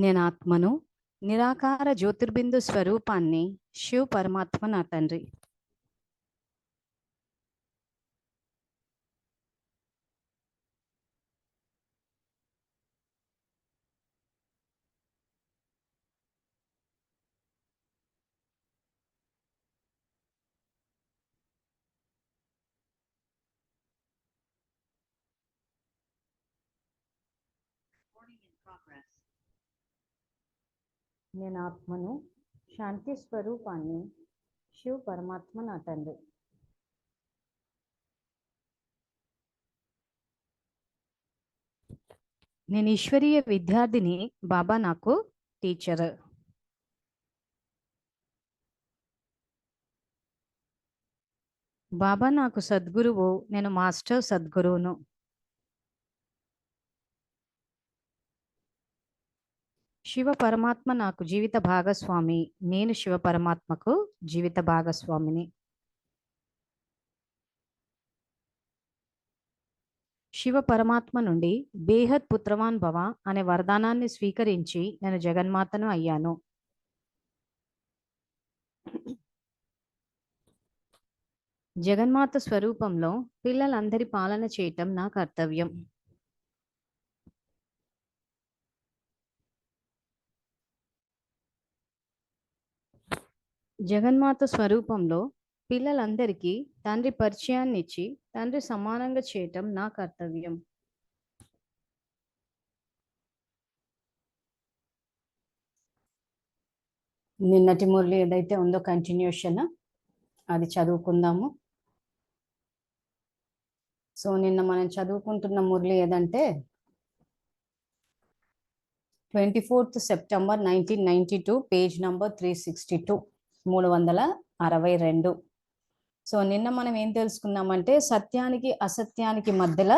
నేను ఆత్మను, నిరాకార జ్యోతిర్బిందు స్వరూపాన్ని, శివ్ పరమాత్మ నా తండ్రి. నేను ఆత్మను, శాంతి స్వరూపాన్ని, శివ్ పరమాత్మ నా తండ్రి. నేను ఈశ్వరీయ విద్యార్థిని, బాబా నాకు టీచర్. బాబా నాకు సద్గురువు, నేను మాస్టర్ సద్గురువును. శివ పరమాత్మ నాకు జీవిత భాగస్వామి, నేను శివ పరమాత్మకు జీవిత భాగస్వామిని. శివ పరమాత్మ నుండి బేహద్ పుత్రవాన్ భవ అనే వరదానాన్ని స్వీకరించి నేను జగన్మాతను అయ్యాను. జగన్మాత స్వరూపంలో పిల్లలందరి పాలన చేయటం నా కర్తవ్యం. జగన్మాత స్వరూపంలో పిల్లలందరికీ తండ్రి పరిచయాన్ని ఇచ్చి తండ్రి సమానంగా చేయటం నా కర్తవ్యం. నిన్నటి మురళి ఏదైతే ఉందో కంటిన్యూషన్ అది చదువుకుందాము. సో నిన్న మనం చదువుకుంటున్న మురళి ఏదంటే 24th September 1992, page number 362, 362. So నిన్న మనం ఏం తెలుసుకున్నామంటే సత్యానికి అసత్యానికి మధ్యలో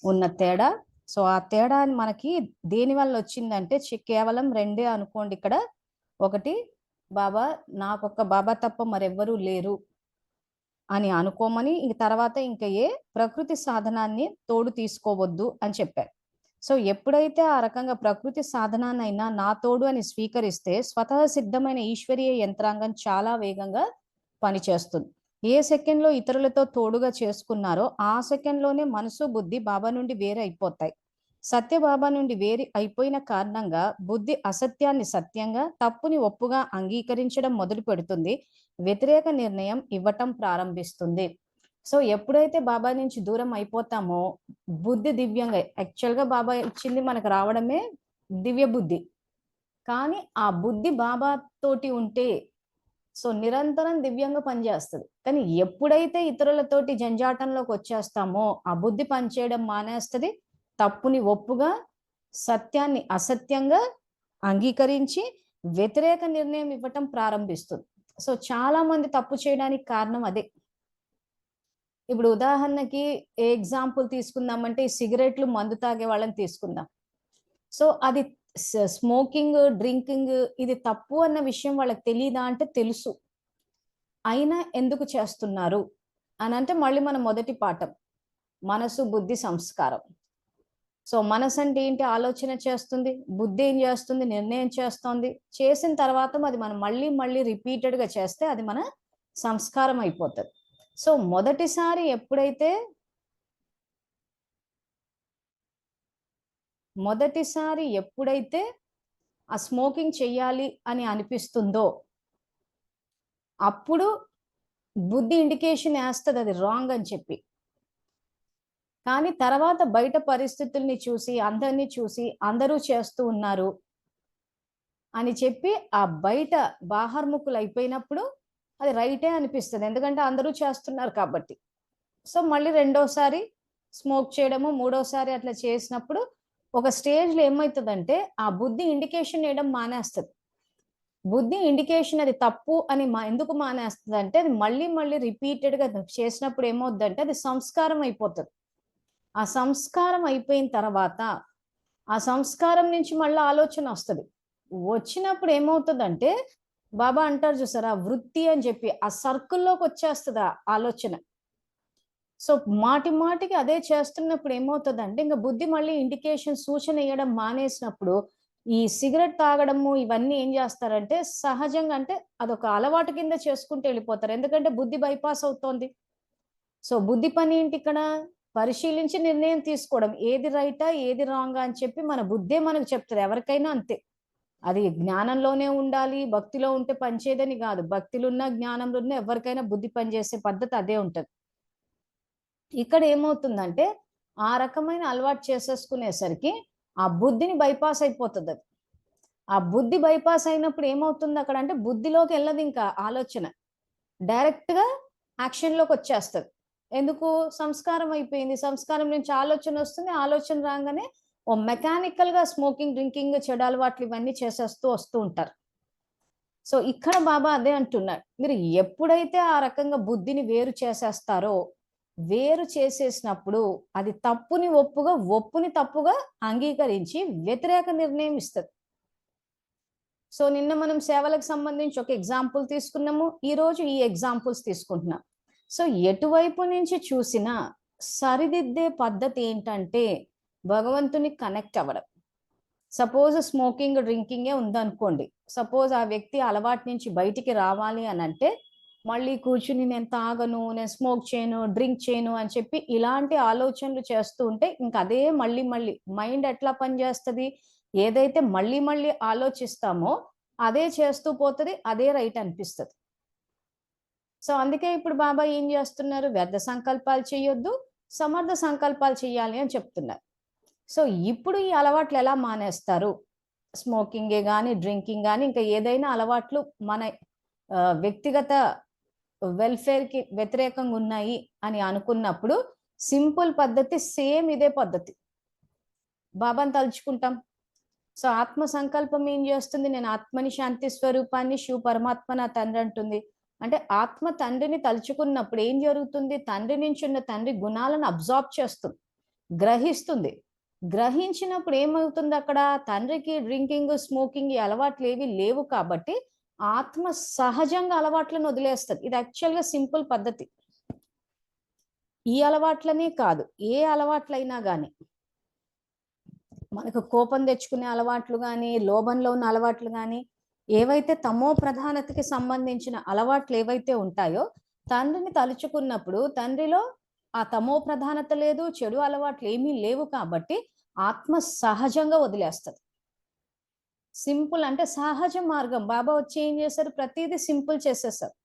ఉన్న తేడా. సో ఆ తేడా మనకి దేని వల్ల వచ్చిందంటే కేవలం రెండే అనుకోండి. ఇక్కడ ఒకటి, బాబా నాకొక్క బాబా తప్ప మరెవ్వరూ లేరు అని అనుకోమని, ఇంక తర్వాత ఇంకా ఏ ప్రకృతి సాధనాన్ని తోడు తీసుకోవద్దు అని చెప్పారు. సో ఎప్పుడైతే ఆ రకంగా ప్రకృతి సాధనాన్నైనా నా తోడు అని స్వీకరిస్తే స్వతహ సిద్ధమైన ఈశ్వరీయ యంత్రాంగం చాలా వేగంగా పనిచేస్తుంది. ఏ సెకండ్లో ఇతరులతో తోడుగా చేసుకున్నారో ఆ సెకండ్లోనే మనసు బుద్ధి బాబా నుండి వేరే అయిపోతాయి. సత్యబాబా నుండి వేరు అయిపోయిన కారణంగా బుద్ధి అసత్యాన్ని సత్యంగా, తప్పుని ఒప్పుగా అంగీకరించడం మొదలు పెడుతుంది. వ్యతిరేక నిర్ణయం ఇవ్వటం ప్రారంభిస్తుంది. సో ఎప్పుడైతే బాబా నుంచి దూరం అయిపోతామో బుద్ధి దివ్యంగా, యాక్చువల్గా బాబా ఇచ్చింది మనకు రావడమే దివ్య బుద్ధి, కానీ ఆ బుద్ధి బాబా తోటి ఉంటే సో నిరంతరం దివ్యంగా పనిచేస్తుంది. కానీ ఎప్పుడైతే ఇతరులతోటి జంజాటంలోకి వచ్చేస్తామో ఆ బుద్ధి పనిచేయడం మానేస్తుంది. తప్పుని ఒప్పుగా, సత్యాన్ని అసత్యంగా అంగీకరించి వ్యతిరేక నిర్ణయం ఇవ్వటం ప్రారంభిస్తుంది. సో చాలా మంది తప్పు చేయడానికి కారణం అదే. ఇప్పుడు ఉదాహరణకి ఏ ఎగ్జాంపుల్ తీసుకుందామంటే సిగరెట్లు, మందు తాగే వాళ్ళని తీసుకుందాం. సో అది స్మోకింగ్, డ్రింకింగ్ ఇది తప్పు అన్న విషయం వాళ్ళకి తెలియదా అంటే తెలుసు. అయినా ఎందుకు చేస్తున్నారు అని అంటే మళ్ళీ మన మొదటి పాఠం మనసు, బుద్ధి, సంస్కారం. సో మనసు అంటే ఏంటి? ఆలోచన చేస్తుంది. బుద్ధి ఏం చేస్తుంది? నిర్ణయం చేస్తుంది. చేసిన తర్వాత అది మనం మళ్ళీ మళ్ళీ రిపీటెడ్గా చేస్తే అది మన సంస్కారం అయిపోతుంది. సో మొదటిసారి ఎప్పుడైతే ఆ స్మోకింగ్ చెయ్యాలి అని అనిపిస్తుందో అప్పుడు బుద్ధి ఇండికేషన్ వేస్తుంది అది రాంగ్ అని చెప్పి. కానీ తర్వాత బయట పరిస్థితుల్ని చూసి, అందరినీ చూసి అందరూ చేస్తూ ఉన్నారు అని చెప్పి ఆ బయట బాహర్ముఖులు అయిపోయినప్పుడు అది రైటే అనిపిస్తుంది, ఎందుకంటే అందరూ చేస్తున్నారు కాబట్టి. సో మళ్ళీ రెండోసారి స్మోక్ చేయడము, మూడోసారి అట్లా చేసినప్పుడు ఒక స్టేజ్లో ఏమవుతుందంటే ఆ బుద్ధి ఇండికేషన్ వేయడం మానేస్తుంది. బుద్ధి ఇండికేషన్ అది తప్పు అని ఎందుకు మానేస్తుంది అంటే అది మళ్ళీ మళ్ళీ రిపీటెడ్గా చేసినప్పుడు ఏమవుతుందంటే అది సంస్కారం అయిపోతుంది. ఆ సంస్కారం అయిపోయిన తర్వాత ఆ సంస్కారం నుంచి మళ్ళీ ఆలోచన వస్తుంది. వచ్చినప్పుడు ఏమవుతుందంటే బాబా అంటారు చూసారా వృత్తి అని చెప్పి, ఆ సర్కిల్లోకి వచ్చేస్తుంది ఆ ఆలోచన. సో మాటి మాటికి అదే చేస్తున్నప్పుడు ఏమవుతుందంటే ఇంకా బుద్ధి మళ్ళీ ఇండికేషన్, సూచన ఇవ్వడం మానేసినప్పుడు ఈ సిగరెట్ తాగడము ఇవన్నీ ఏం చేస్తారంటే సహజంగా అంటే అదొక అలవాటు కింద చేసుకుంటూ వెళ్ళిపోతారు, ఎందుకంటే బుద్ధి బైపాస్ అవుతోంది. సో బుద్ధి పని ఏంటి ఇక్కడ? పరిశీలించి నిర్ణయం తీసుకోవడం, ఏది రైటా ఏది రాంగా అని చెప్పి మన బుద్ధే మనకు చెప్తుంది, ఎవరికైనా అంతే. అది జ్ఞానంలోనే ఉండాలి, భక్తిలో ఉంటే పనిచేయదని కాదు, భక్తిలో ఉన్న జ్ఞానంలో ఉన్న ఎవరికైనా బుద్ధి పనిచేసే పద్ధతి అదే ఉంటది. ఇక్కడ ఏమవుతుందంటే ఆ రకమైన అలవాటు చేసేసుకునేసరికి ఆ బుద్ధిని బైపాస్ అయిపోతుంది అది. ఆ బుద్ధి బైపాస్ అయినప్పుడు ఏమవుతుంది అక్కడ అంటే బుద్ధిలోకి వెళ్ళదు ఇంకా ఆలోచన, డైరెక్ట్ గా యాక్షన్ లోకి వచ్చేస్తుంది. ఎందుకు? సంస్కారం అయిపోయింది, సంస్కారం నుంచి ఆలోచన వస్తుంది, ఆలోచన రాగానే ఓ మెకానికల్ గా స్మోకింగ్, డ్రింకింగ్, చెడు అలవాట్లు ఇవన్నీ చేసేస్తూ వస్తూ ఉంటారు. సో ఇక్కడ బాబా అదే అంటున్నాడు, మీరు ఎప్పుడైతే ఆ రకంగా బుద్ధిని వేరు చేసేస్తారో, వేరు చేసేసినప్పుడు అది తప్పుని ఒప్పుగా, ఒప్పుని తప్పుగా అంగీకరించి వ్యతిరేక నిర్ణయం ఇస్తుంది. సో నిన్న మనం సేవలకు సంబంధించి ఒక ఎగ్జాంపుల్ తీసుకున్నాము, ఈరోజు ఈ ఎగ్జాంపుల్స్ తీసుకుంటున్నాం. సో ఎటువైపు నుంచి చూసినా సరిదిద్దే పద్ధతి ఏంటంటే భగవంతుని కనెక్ట్ అవ్వడం. సపోజ్ స్మోకింగ్, డ్రింకింగే ఉందనుకోండి, సపోజ్ ఆ వ్యక్తి అలవాటు నుంచి బయటికి రావాలి అని అంటే మళ్ళీ కూర్చుని నేను తాగను, నేను స్మోక్ చేయను, డ్రింక్ చేయను అని చెప్పి ఇలాంటి ఆలోచనలు చేస్తూ ఉంటే ఇంకా అదే మళ్ళీ మళ్ళీ మైండ్ ఎట్లా పనిచేస్తుంది, ఏదైతే మళ్ళీ మళ్ళీ ఆలోచిస్తామో అదే చేస్తూ పోతుంది, అదే రైట్ అనిపిస్తుంది. సో అందుకే ఇప్పుడు బాబా ఏం చేస్తున్నారు, వ్యర్థ సంకల్పాలు చేయొద్దు, సమర్థ సంకల్పాలు చేయాలి అని చెప్తున్నారు. సో ఇప్పుడు ఈ అలవాట్లు ఎలా మానేస్తారు? స్మోకింగే కానీ, డ్రింకింగ్ కానీ, ఇంకా ఏదైనా అలవాట్లు మన వ్యక్తిగత వెల్ఫేర్కి వ్యతిరేకంగా ఉన్నాయి అని అనుకున్నప్పుడు సింపుల్ పద్ధతి, సేమ్ ఇదే పద్ధతి. బాబాని తలుచుకుంటాం. సో ఆత్మ సంకల్పం ఏం చేస్తుంది, నేను ఆత్మని, శాంతి స్వరూపాన్ని, శివ పరమాత్మ నా తండ్రి అంటుంది. అంటే ఆత్మ తండ్రిని తలుచుకున్నప్పుడు ఏం జరుగుతుంది, తండ్రి నుంచి ఉన్న తండ్రి గుణాలను అబ్జార్బ్ చేస్తుంది, గ్రహిస్తుంది. గ్రహించినప్పుడు ఏమవుతుంది అక్కడ, తండ్రికి డ్రింకింగ్, స్మోకింగ్ ఈ అలవాట్లు ఏవి లేవు కాబట్టి ఆత్మ సహజంగా అలవాట్లను వదిలేస్తుంది. ఇది యాక్చువల్గా సింపుల్ పద్ధతి. ఈ అలవాట్లనే కాదు, ఏ అలవాట్లైనా కానీ, మనకు కోపం తెచ్చుకునే అలవాట్లు కానీ, లోభంలో ఉన్న అలవాట్లు కానీ, ఏవైతే తమో ప్రధానతకి సంబంధించిన అలవాట్లు ఏవైతే ఉంటాయో తండ్రిని తలుచుకున్నప్పుడు తండ్రిలో ఆ తమో ప్రధానత లేదు, చెడు అలవాట్లు ఏమీ లేవు కాబట్టి ఆత్మ సహజంగా వదిలేస్తుంది. సింపుల్ అంటే సహజ మార్గం. బాబా వచ్చి ఏం చేశారు, ప్రతిదీ సింపుల్ చేసేసారు.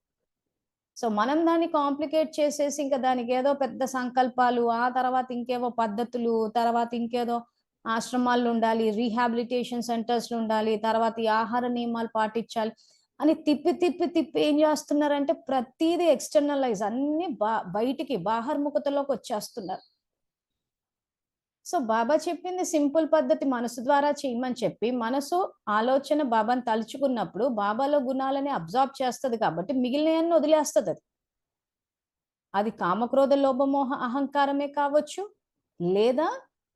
సో మనం దాన్ని కాంప్లికేట్ చేసేసి ఇంకా దానికి ఏదో పెద్ద సంకల్పాలు, ఆ తర్వాత ఇంకేవో పద్ధతులు, తర్వాత ఇంకేదో ఆశ్రమాల్లో ఉండాలి, రీహాబిలిటేషన్ సెంటర్స్లో ఉండాలి, తర్వాత ఈ ఆహార నియమాలు పాటించాలి అని తిప్పి తిప్పి తిప్పి ఏం చేస్తున్నారంటే ప్రతిదీ ఎక్స్టర్నలైజ్, అన్ని బయటికి బాహర్ముఖతలోకి వచ్చేస్తున్నారు. సో బాబా చెప్పింది సింపుల్ పద్ధతి, మనసు ద్వారా చేయమని చెప్పి మనసు ఆలోచన బాబాని తలుచుకున్నప్పుడు బాబాలో గుణాలని అబ్జార్బ్ చేస్తుంది కాబట్టి మిగిలినవన్నీ వదిలేస్తుంది. అది కామక్రోధ లోభమోహ అహంకారమే కావచ్చు, లేదా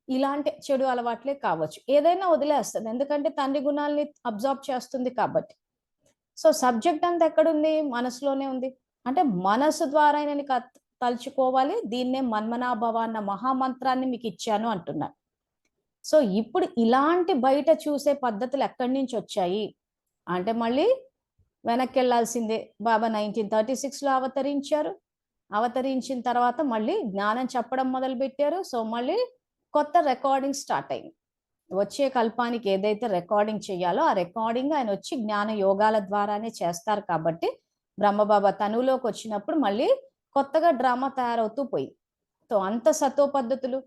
ఇలాంటి చెడు అలవాట్లే కావచ్చు, ఏదైనా వదిలేస్తుంది, ఎందుకంటే తండ్రి గుణాలని అబ్జార్బ్ చేస్తుంది కాబట్టి. సో సబ్జెక్ట్ అంతా ఎక్కడుంది, మనసులోనే ఉంది. అంటే మనసు ద్వారా నేను తలుచుకోవాలి, దీన్నే మన్మనాభవ అన్న మహామంత్రాన్ని మీకు ఇచ్చాను అంటున్నాను. సో ఇప్పుడు ఇలాంటి బయట చూసే పద్ధతులు ఎక్కడి నుంచి వచ్చాయి అంటే మళ్ళీ వెనక్కి వెళ్ళాల్సిందే. బాబా 1936లో అవతరించారు, అవతరించిన తర్వాత మళ్ళీ జ్ఞానం చెప్పడం మొదలు పెట్టారు. సో మళ్ళీ కొత్త రికార్డింగ్ స్టార్ట్ అయింది. వచ్చే కల్పానికి ఏదైతే రికార్డింగ్ చేయాలో ఆ రికార్డింగ్ ఆయన వచ్చి జ్ఞాన యోగాల ద్వారానే చేస్తారు కాబట్టి బ్రహ్మబాబా తనువులోకి వచ్చినప్పుడు మళ్ళీ కొత్తగా డ్రామా తయారవుతూ పోయి. సో అంత సతో పద్ధతులు.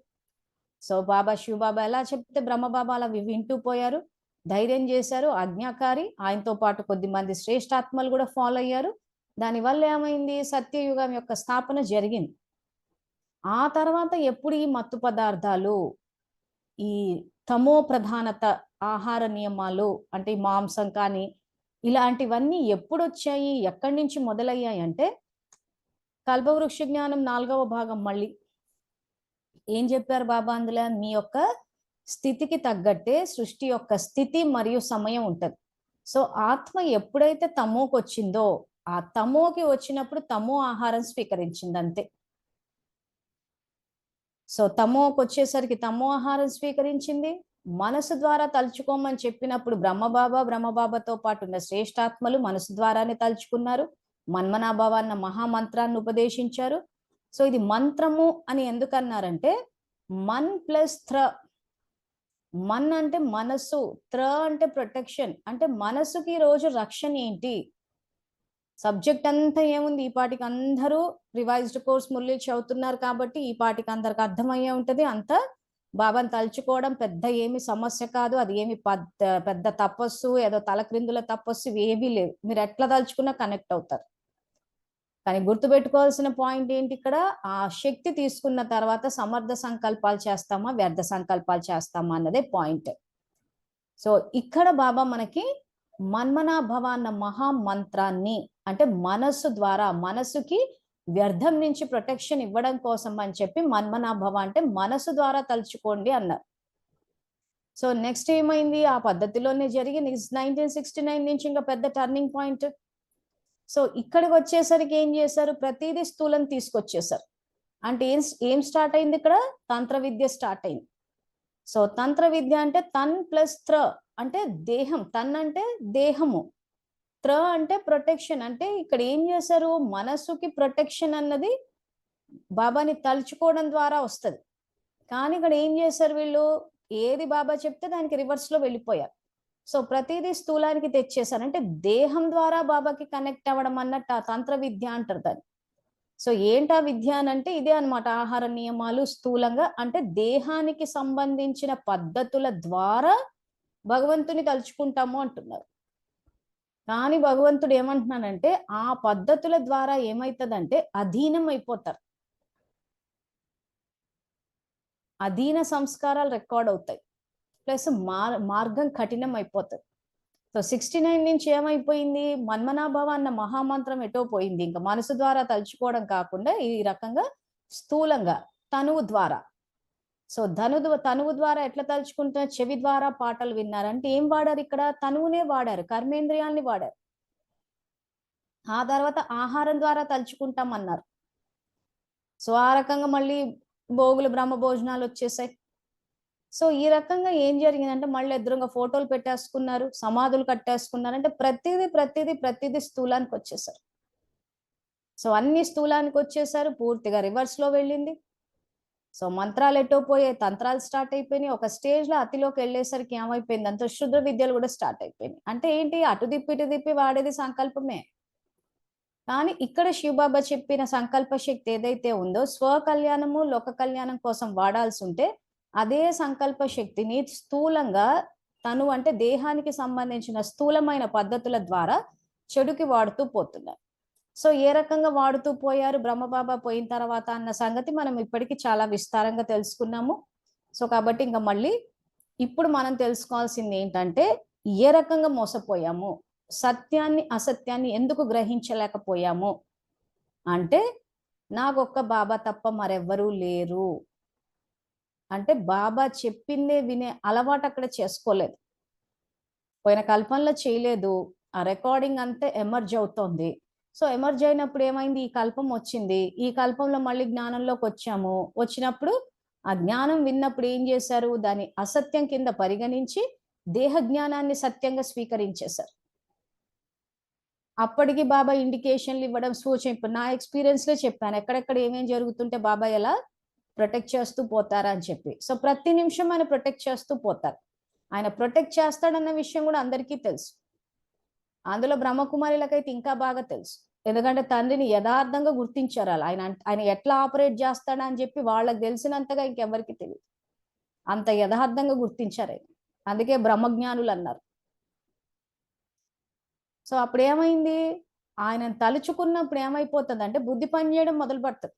సో బాబా శివబాబా ఎలా చెప్తే బ్రహ్మబాబా అలా వింటూ పోయారు, ధైర్యం చేశారు, ఆజ్ఞాకారి. ఆయనతో పాటు కొద్దిమంది శ్రేష్టాత్మలు కూడా ఫాలో అయ్యారు. దానివల్ల ఏమైంది, సత్యయుగం యొక్క స్థాపన జరిగింది. ఆ తర్వాత ఎప్పుడు ఈ మత్తు పదార్థాలు, ఈ తమో ప్రధానత, ఆహార నియమాలు అంటే ఈ మాంసం కానీ ఇలాంటివన్నీ ఎప్పుడు వచ్చాయి, ఎక్కడి నుంచి మొదలయ్యాయి అంటే కల్పవృక్ష జ్ఞానం 4వ భాగం మళ్ళీ ఏం చెప్పారు బాబా అందులో, మీ యొక్క స్థితికి తగ్గట్టే సృష్టి యొక్క స్థితి మరియు సమయం ఉంటది. సో ఆత్మ ఎప్పుడైతే తమోకి వచ్చిందో ఆ తమోకి వచ్చినప్పుడు తమో ఆహారం స్వీకరించింది అంతే. సో తమోకి వచ్చేసరికి తమో ఆహారం స్వీకరించింది, మనసు ద్వారా తలుచుకోమని చెప్పినప్పుడు బ్రహ్మబాబాతో పాటు ఉన్న శ్రేష్టాత్మలు మనసు ద్వారానే తలుచుకున్నారు. మన్మనాభవ అన్న మహామంత్రాన్ని ఉపదేశించారు. సో ఇది మంత్రము అని ఎందుకన్నారంటే మన్ ప్లస్ త్ర. మన్ అంటే మనసు, త్ర అంటే ప్రొటెక్షన్. అంటే మనసుకి ఈ రోజు రక్షణ ఏంటి? సబ్జెక్ట్ అంతా ఏముంది, ఈ పాటికి అందరూ రివైజ్డ్ కోర్స్ మురళి చదువుతున్నారు కాబట్టి ఈ పాటికి అందరికి అర్థమయ్యే ఉంటది. అంత బాబాని తలుచుకోవడం పెద్ద ఏమి సమస్య కాదు. అది ఏమి పెద్ద తపస్సు, ఏదో తలక్రిందుల తపస్సు ఏమీ లేవు. మీరు ఎట్లా తలుచుకున్నా కనెక్ట్ అవుతారు. కానీ గుర్తుపెట్టుకోవాల్సిన పాయింట్ ఏంటి, ఇక్కడ ఆ శక్తి తీసుకున్న తర్వాత సమర్థ సంకల్పాలు చేస్తామా వ్యర్థ సంకల్పాలు చేస్తామా అన్నదే పాయింట్. సో ఇక్కడ బాబా మనకి మన్మనాభవ అన్న మహామంత్రాన్ని, అంటే మనస్సు ద్వారా మనసుకి వ్యర్థం నుంచి ప్రొటెక్షన్ ఇవ్వడం కోసం అని చెప్పి మన్మనాభవ అంటే మనసు ద్వారా తలుచుకోండి అన్నారు. సో నెక్స్ట్ ఏమైంది, ఆ పద్ధతిలోనే జరిగి 1969 నుంచి ఇంకా పెద్ద టర్నింగ్ పాయింట్. సో ఇక్కడికి వచ్చేసరికి ఏం చేశారు, ప్రతిదీ స్థూలం తీసుకొచ్చేసారు. అంటే ఏం స్టార్ట్ అయింది ఇక్కడ, తంత్ర విద్య స్టార్ట్ అయింది. సో తంత్ర విద్య అంటే తన్ ప్లస్ త్ర అంటే దేహం. తన్ అంటే దేహము, త్ర అంటే ప్రొటెక్షన్. అంటే ఇక్కడ ఏం చేశారు, మనసుకి ప్రొటెక్షన్ అన్నది బాబాని తలుచుకోవడం ద్వారా వస్తుంది. కానీ ఇక్కడ ఏం చేశారు వీళ్ళు, ఏది బాబా చెప్తే దానికి రివర్స్ లో వెళ్ళిపోయారు. సో ప్రతిదీ స్థూలానికి తెచ్చేసారు. అంటే దేహం ద్వారా బాబాకి కనెక్ట్ అవ్వడం అన్నట్టు ఆ తంత్ర విద్య అంటారు దాన్ని. సో ఏంటా విద్య అని అంటే ఇదే అనమాట, ఆహార నియమాలు స్థూలంగా అంటే దేహానికి సంబంధించిన పద్ధతుల ద్వారా భగవంతుని తలుచుకుంటాము అంటున్నారు. కానీ భగవంతుడు ఏమంటున్నానంటే ఆ పద్ధతుల ద్వారా ఏమవుతుందంటే అధీనం అయిపోతారు, అధీన సంస్కారాలు రికార్డ్ అవుతాయి, ప్లస్ మార్గం కఠినం అయిపోతుంది. సో 69 నుంచి ఏమైపోయింది, మన్మనాభవ అన్న మహామంత్రం ఎటో పోయింది. ఇంకా మనసు ద్వారా తలుచుకోవడం కాకుండా ఈ రకంగా స్థూలంగా తనువు ద్వారా. సో తనువు ద్వారా ఎట్లా తలుచుకుంటున్నారు, చెవి ద్వారా పాటలు విన్నారంటే ఏం వాడారు ఇక్కడ, తనువునే వాడారు, కర్మేంద్రియాల్ని వాడారు. ఆ తర్వాత ఆహారం ద్వారా తలుచుకుంటాం అన్నారు. సో ఆ రకంగా మళ్ళీ భోగులు బ్రహ్మ భోజనాలు వచ్చేసాయి. సో ఈ రకంగా ఏం జరిగిందంటే మళ్ళీ ఎదురుగా ఫోటోలు పెట్టేసుకున్నారు, సమాధులు కట్టేసుకున్నారు. అంటే ప్రతిదీ స్థూలానికి వచ్చేసారు. సో అన్ని స్థూలానికి వచ్చేసారు, పూర్తిగా రివర్స్ లో వెళ్ళింది. సో మంత్రాలు ఎటో పోయే, తంత్రాలు స్టార్ట్ అయిపోయినాయి. ఒక స్టేజ్ లో అతిలోకి వెళ్ళేసరికి ఏమైపోయింది, అంత శుద్ర విద్యలు కూడా స్టార్ట్ అయిపోయినాయి. అంటే ఏంటి, అటు తిప్పి వాడేది సంకల్పమే. కానీ ఇక్కడ శివబాబా చెప్పిన సంకల్ప శక్తి ఏదైతే ఉందో స్వ కళ్యాణము లోక కళ్యాణం కోసం వాడాల్సి ఉంటే అదే సంకల్ప శక్తిని స్థూలంగా తను అంటే దేహానికి సంబంధించిన స్థూలమైన పద్ధతుల ద్వారా చెడుకి వాడుతూ పోతున్నారు. సో ఏ రకంగా వాడుతూ పోయారు బ్రహ్మబాబా పోయిన తర్వాత అన్న సంగతి మనం ఇప్పటికీ చాలా విస్తారంగా తెలుసుకున్నాము. సో కాబట్టి ఇంకా మళ్ళీ ఇప్పుడు మనం తెలుసుకోవాల్సింది ఏంటంటే ఏ రకంగా మోసపోయాము, సత్యాన్ని అసత్యాన్ని ఎందుకు గ్రహించలేకపోయాము అంటే నాకొక్క బాబా తప్ప మరెవ్వరూ లేరు. అంటే బాబా చెప్పిందే వినే అలవాటు అక్కడ చేసుకోలేదు, పోయిన కల్పంలో చేయలేదు. ఆ రికార్డింగ్ అంతే ఎమర్జ్ అవుతోంది. సో ఎమర్జ్ అయినప్పుడు ఏమైంది, ఈ కల్పం వచ్చింది, ఈ కల్పంలో మళ్ళీ జ్ఞానంలోకి వచ్చాము. వచ్చినప్పుడు ఆ జ్ఞానం విన్నప్పుడు ఏం చేశారు, దాన్ని అసత్యం కింద పరిగణించి దేహ జ్ఞానాన్ని సత్యంగా స్వీకరించేశారు. అప్పటికి బాబా ఇండికేషన్లు ఇవ్వడం, సూచన, ఇప్పుడు నా ఎక్స్పీరియన్స్ లో చెప్పాను ఎక్కడెక్కడ ఏమేం జరుగుతుంటే బాబా ఎలా ప్రొటెక్ట్ చేస్తూ పోతారా అని చెప్పి. సో ప్రతి నిమిషం ఆయన ప్రొటెక్ట్ చేస్తూ పోతారు. ఆయన ప్రొటెక్ట్ చేస్తాడన్న విషయం కూడా అందరికీ తెలుసు. అందులో బ్రహ్మకుమారిలకైతే ఇంకా బాగా తెలుసు, ఎందుకంటే తండ్రిని యథార్థంగా గుర్తించారు. ఆయన ఎట్లా ఆపరేట్ చేస్తాడా అని చెప్పి వాళ్ళకి తెలిసినంతగా ఇంకెవరికి తెలియదు, అంత యథార్థంగా గుర్తించారు ఆయన. అందుకే బ్రహ్మజ్ఞానులు అన్నారు. సో అప్పుడు ఏమైంది, ఆయన తలుచుకున్నప్పుడు ఏమైపోతుంది అంటే బుద్ధి పనిచేయడం మొదలు పెడుతుంది.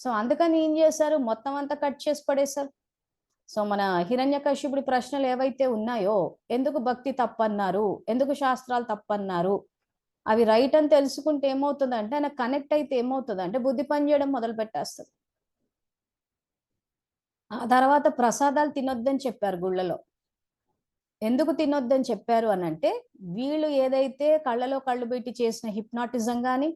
సో అందుకని ఏం చేశారు, మొత్తం అంతా కట్ చేసి పడేశారు. సో మన హిరణ్యకశిపుడి ప్రశ్నలు ఏవైతే ఉన్నాయో, ఎందుకు భక్తి తప్పన్నారు, ఎందుకు శాస్త్రాలు తప్పన్నారు, అవి రైట్ అని తెలుసుకుంటే ఏమవుతుందంటే ఆయన కనెక్ట్ అయితే ఏమవుతుందంటే బుద్ధి పనిచేయడం మొదలు పెట్టేస్తుంది. ఆ తర్వాత ప్రసాదాలు తినొద్దని చెప్పారు గుళ్ళలో. ఎందుకు తినొద్దని చెప్పారు అని అంటే వీళ్ళు ఏదైతే కళ్ళలో కళ్ళు పెట్టి చేసిన హిప్నాటిజం కానీ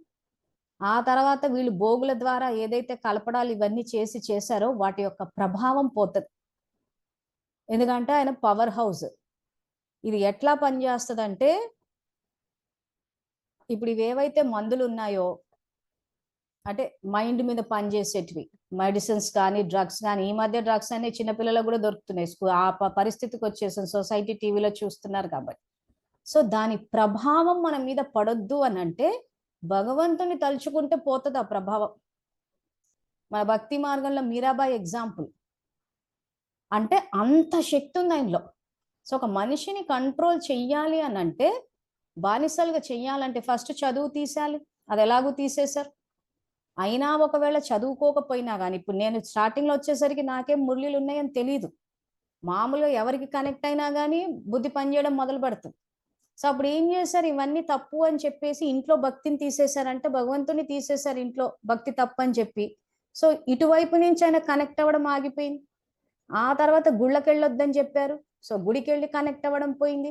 ఆ తర్వాత వీళ్ళు భోగుల ద్వారా ఏదైతే కలపడాలు ఇవన్నీ చేశారో వాటి యొక్క ప్రభావం పోతుంది. ఎందుకంటే ఆయన పవర్ హౌస్. ఇది ఎట్లా పనిచేస్తుందంటే, ఇప్పుడు ఇవేవైతే మందులు ఉన్నాయో, అంటే మైండ్ మీద పనిచేసేటివి, మెడిసిన్స్ కానీ డ్రగ్స్ కానీ, ఈ మధ్య డ్రగ్స్ అనే చిన్నపిల్లలకు కూడా దొరుకుతున్నాయి. పరిస్థితికి వచ్చేసాం, సొసైటీ టీవీలో చూస్తున్నారు కాబట్టి. సో దాని ప్రభావం మన మీద పడొద్దు అని అంటే భగవంతుని తలుచుకుంటే పోతుంది ఆ ప్రభావం. మన భక్తి మార్గంలో మీరాబాయి ఎగ్జాంపుల్. అంటే అంత శక్తి ఉంది ఆయనలో. సో ఒక మనిషిని కంట్రోల్ చెయ్యాలి అని అంటే, బానిసలుగా చెయ్యాలంటే ఫస్ట్ చదువు తీసేయాలి. అది ఎలాగూ తీసేశారు. అయినా ఒకవేళ చదువుకోకపోయినా కానీ, ఇప్పుడు నేను స్టార్టింగ్లో వచ్చేసరికి నాకేం మురళీలు ఉన్నాయని తెలియదు. మామూలుగా ఎవరికి కనెక్ట్ అయినా కానీ బుద్ధి పనిచేయడం మొదలు పెడుతుంది. సో అప్పుడు ఏం చేశారు, ఇవన్నీ తప్పు అని చెప్పేసి ఇంట్లో భక్తిని తీసేశారంటే, భగవంతుని తీసేశారు ఇంట్లో, భక్తి తప్పు అని చెప్పి. సో ఇటువైపు నుంచి ఆయన కనెక్ట్ అవ్వడం ఆగిపోయింది. ఆ తర్వాత గుళ్ళకి వెళ్ళొద్దని చెప్పారు. సో గుడికి వెళ్ళి కనెక్ట్ అవ్వడం పోయింది.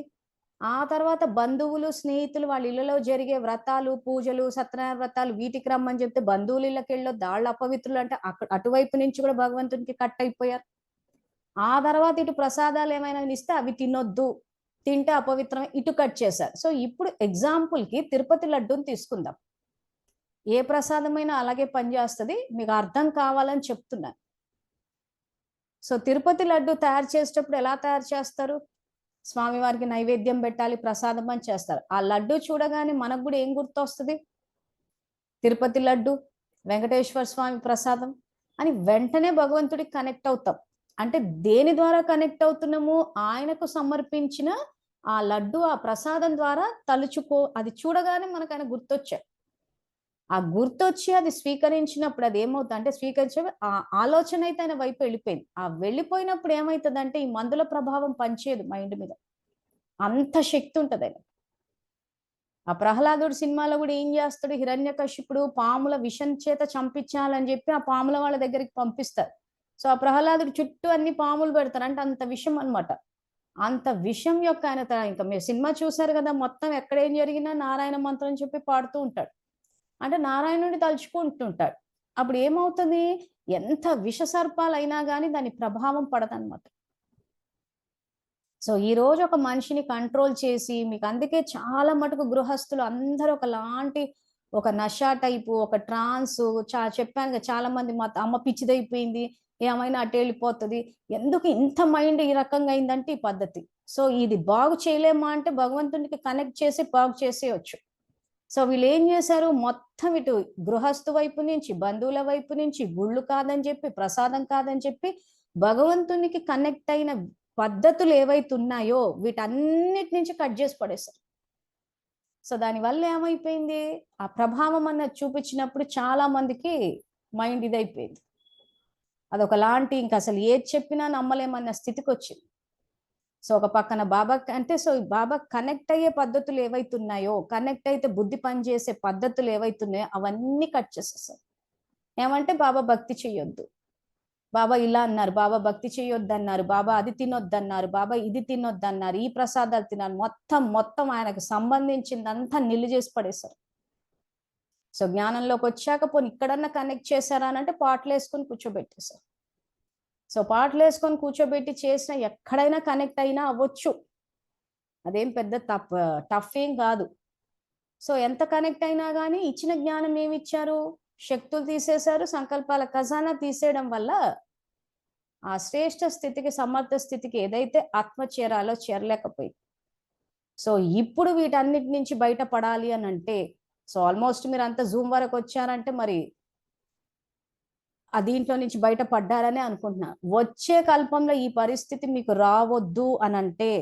ఆ తర్వాత బంధువులు స్నేహితులు వాళ్ళ ఇళ్లలో జరిగే వ్రతాలు పూజలు సత్యనారాయణ వ్రతాలు వీటికి రమ్మని చెప్తే బంధువుల ఇళ్ళకి వెళ్ళొద్దు, వాళ్ళు అపవిత్రులు అంటే అక్కడ అటువైపు నుంచి కూడా భగవంతునికి కట్ అయిపోయారు. ఆ తర్వాత ఇటు ప్రసాదాలు ఏమైనా ఇస్తే అవి తినొద్దు, తింటే అపవిత్రం, ఇటు కట్ చేశారు. సో ఇప్పుడు ఎగ్జాంపుల్ కి తిరుపతి లడ్డూని తీసుకుందాం. ఏ ప్రసాదమైనా అలాగే పనిచేస్తుంది, మీకు అర్థం కావాలని చెప్తున్నాను. సో తిరుపతి లడ్డు తయారు చేసేటప్పుడు ఎలా తయారు చేస్తారు, స్వామివారికి నైవేద్యం పెట్టాలి, ప్రసాదం అని చేస్తారు. ఆ లడ్డు చూడగానే మనకు కూడా ఏం గుర్తొస్తుంది, తిరుపతి లడ్డు, వెంకటేశ్వర స్వామి ప్రసాదం అని వెంటనే భగవంతుడికి కనెక్ట్ అవుతాం. అంటే దేని ద్వారా కనెక్ట్ అవుతున్నాము, ఆయనకు సమర్పించిన ఆ లడ్డు ఆ ప్రసాదం ద్వారా తలుచుకో, అది చూడగానే మనకు ఆయన గుర్తొచ్చాయి. ఆ గుర్తొచ్చి అది స్వీకరించినప్పుడు అది ఏమవుతుంది అంటే, స్వీకరించే ఆ ఆలోచన అయితే ఆయన వైపు వెళ్ళిపోయింది. ఆ వెళ్ళిపోయినప్పుడు ఏమవుతుందంటే ఈ మందుల ప్రభావం పనిచేయదు మైండ్ మీద, అంత శక్తి ఉంటుంది ఆయన. ఆ ప్రహ్లాదుడు సినిమాలో కూడా ఏం చేస్తాడు, హిరణ్యకశిపుడు పాముల విషం చేత చంపించాలని చెప్పి ఆ పాముల వాళ్ళ దగ్గరికి పంపిస్తారు. సో ఆ ప్రహ్లాదుడు చుట్టూ అన్ని పాములు పెడతారు, అంటే అంత విషం అనమాట. అంత విషం యొక్క ఆయన ఇంకా మీరు సినిమా చూసారు కదా, మొత్తం ఎక్కడ ఏం జరిగినా నారాయణ మంత్రం చెప్పి పాడుతూ ఉంటాడు, అంటే నారాయణుడిని తలుచుకుంటుంటాడు. అప్పుడు ఏమవుతుంది, ఎంత విష సర్పాలైనా కానీ దాని ప్రభావం పడదనమాట. సో ఈ రోజు ఒక మనిషిని కంట్రోల్ చేసి మీకు, అందుకే చాలా మటుకు గృహస్థులు అందరూ ఒకలాంటి ఒక నషా టైపు, ఒక ట్రాన్స్, చెప్పాను కదా, చాలా మంది మా అమ్మ పిచ్చిదైపోయింది, ఏమైనా అటు వెళ్ళిపోతుంది, ఎందుకు ఇంత మైండ్ ఈ రకంగా అయిందంటే ఈ పద్ధతి. సో ఇది బాగు చేయలేమా అంటే భగవంతునికి కనెక్ట్ చేసి బాగు చేసేయచ్చు. సో వీళ్ళు ఏం చేశారు, మొత్తం ఇటు గృహస్థు వైపు నుంచి బంధువుల వైపు నుంచి గుళ్ళు కాదని చెప్పి ప్రసాదం కాదని చెప్పి భగవంతునికి కనెక్ట్ అయిన పద్ధతులు ఏవైతే ఉన్నాయో వీటన్నిటి నుంచి కట్ చేసి పడేశారు. సో దానివల్ల ఏమైపోయింది, ఆ ప్రభావం అన్నది చూపించినప్పుడు చాలా మందికి మైండ్ ఇదైపోయింది, అదొకలాంటి ఇంకా అసలు ఏది చెప్పినా నమ్మలేమన్న స్థితికి వచ్చింది. సో ఒక పక్కన బాబా అంటే, సో బాబా కనెక్ట్ అయ్యే పద్ధతులు ఏవైతున్నాయో, కనెక్ట్ అయితే బుద్ధి పనిచేసే పద్ధతులు ఏవైతున్నాయో అవన్నీ కట్ చేసేస్తారు. ఏమంటే బాబా భక్తి చెయ్యొద్దు, బాబా ఇలా అన్నారు, బాబా భక్తి చేయొద్దు అన్నారు, బాబా అది తినొద్దన్నారు, బాబా ఇది తినొద్దన్నారు, ఈ ప్రసాదాలు తినాలి, మొత్తం ఆయనకు సంబంధించిందంతా నిల్లు చేసి పడేశారు. సో జ్ఞానంలోకి వచ్చాక పోనీ ఇక్కడన్నా కనెక్ట్ చేశారా అని అంటే పాటలు వేసుకొని కూర్చోబెట్టేశారు. సో పాటలు వేసుకొని కూర్చోబెట్టి చేసిన ఎక్కడైనా కనెక్ట్ అయినా అవ్వచ్చు, అదేం పెద్ద టఫ్ ఏం కాదు. సో ఎంత కనెక్ట్ అయినా కానీ ఇచ్చిన జ్ఞానం ఏమి ఇచ్చారు, శక్తులు తీసేశారు, సంకల్పాల ఖజానా తీసేయడం వల్ల ఆ శ్రేష్ఠ స్థితికి సమర్థ స్థితికి ఏదైతే ఆత్మ చేరాలో చేరలేకపోయింది. సో ఇప్పుడు వీటన్నిటి నుంచి బయటపడాలి అని అంటే, సో ఆల్మోస్ట్ మీరు అంతా జూమ్ వరకు వచ్చారంటే మరి దీంట్లో నుంచి బయటపడ్డారనే అనుకుంటున్నా. వచ్చే కల్పంలో ఈ పరిస్థితి మీకు రావద్దు అని అంటే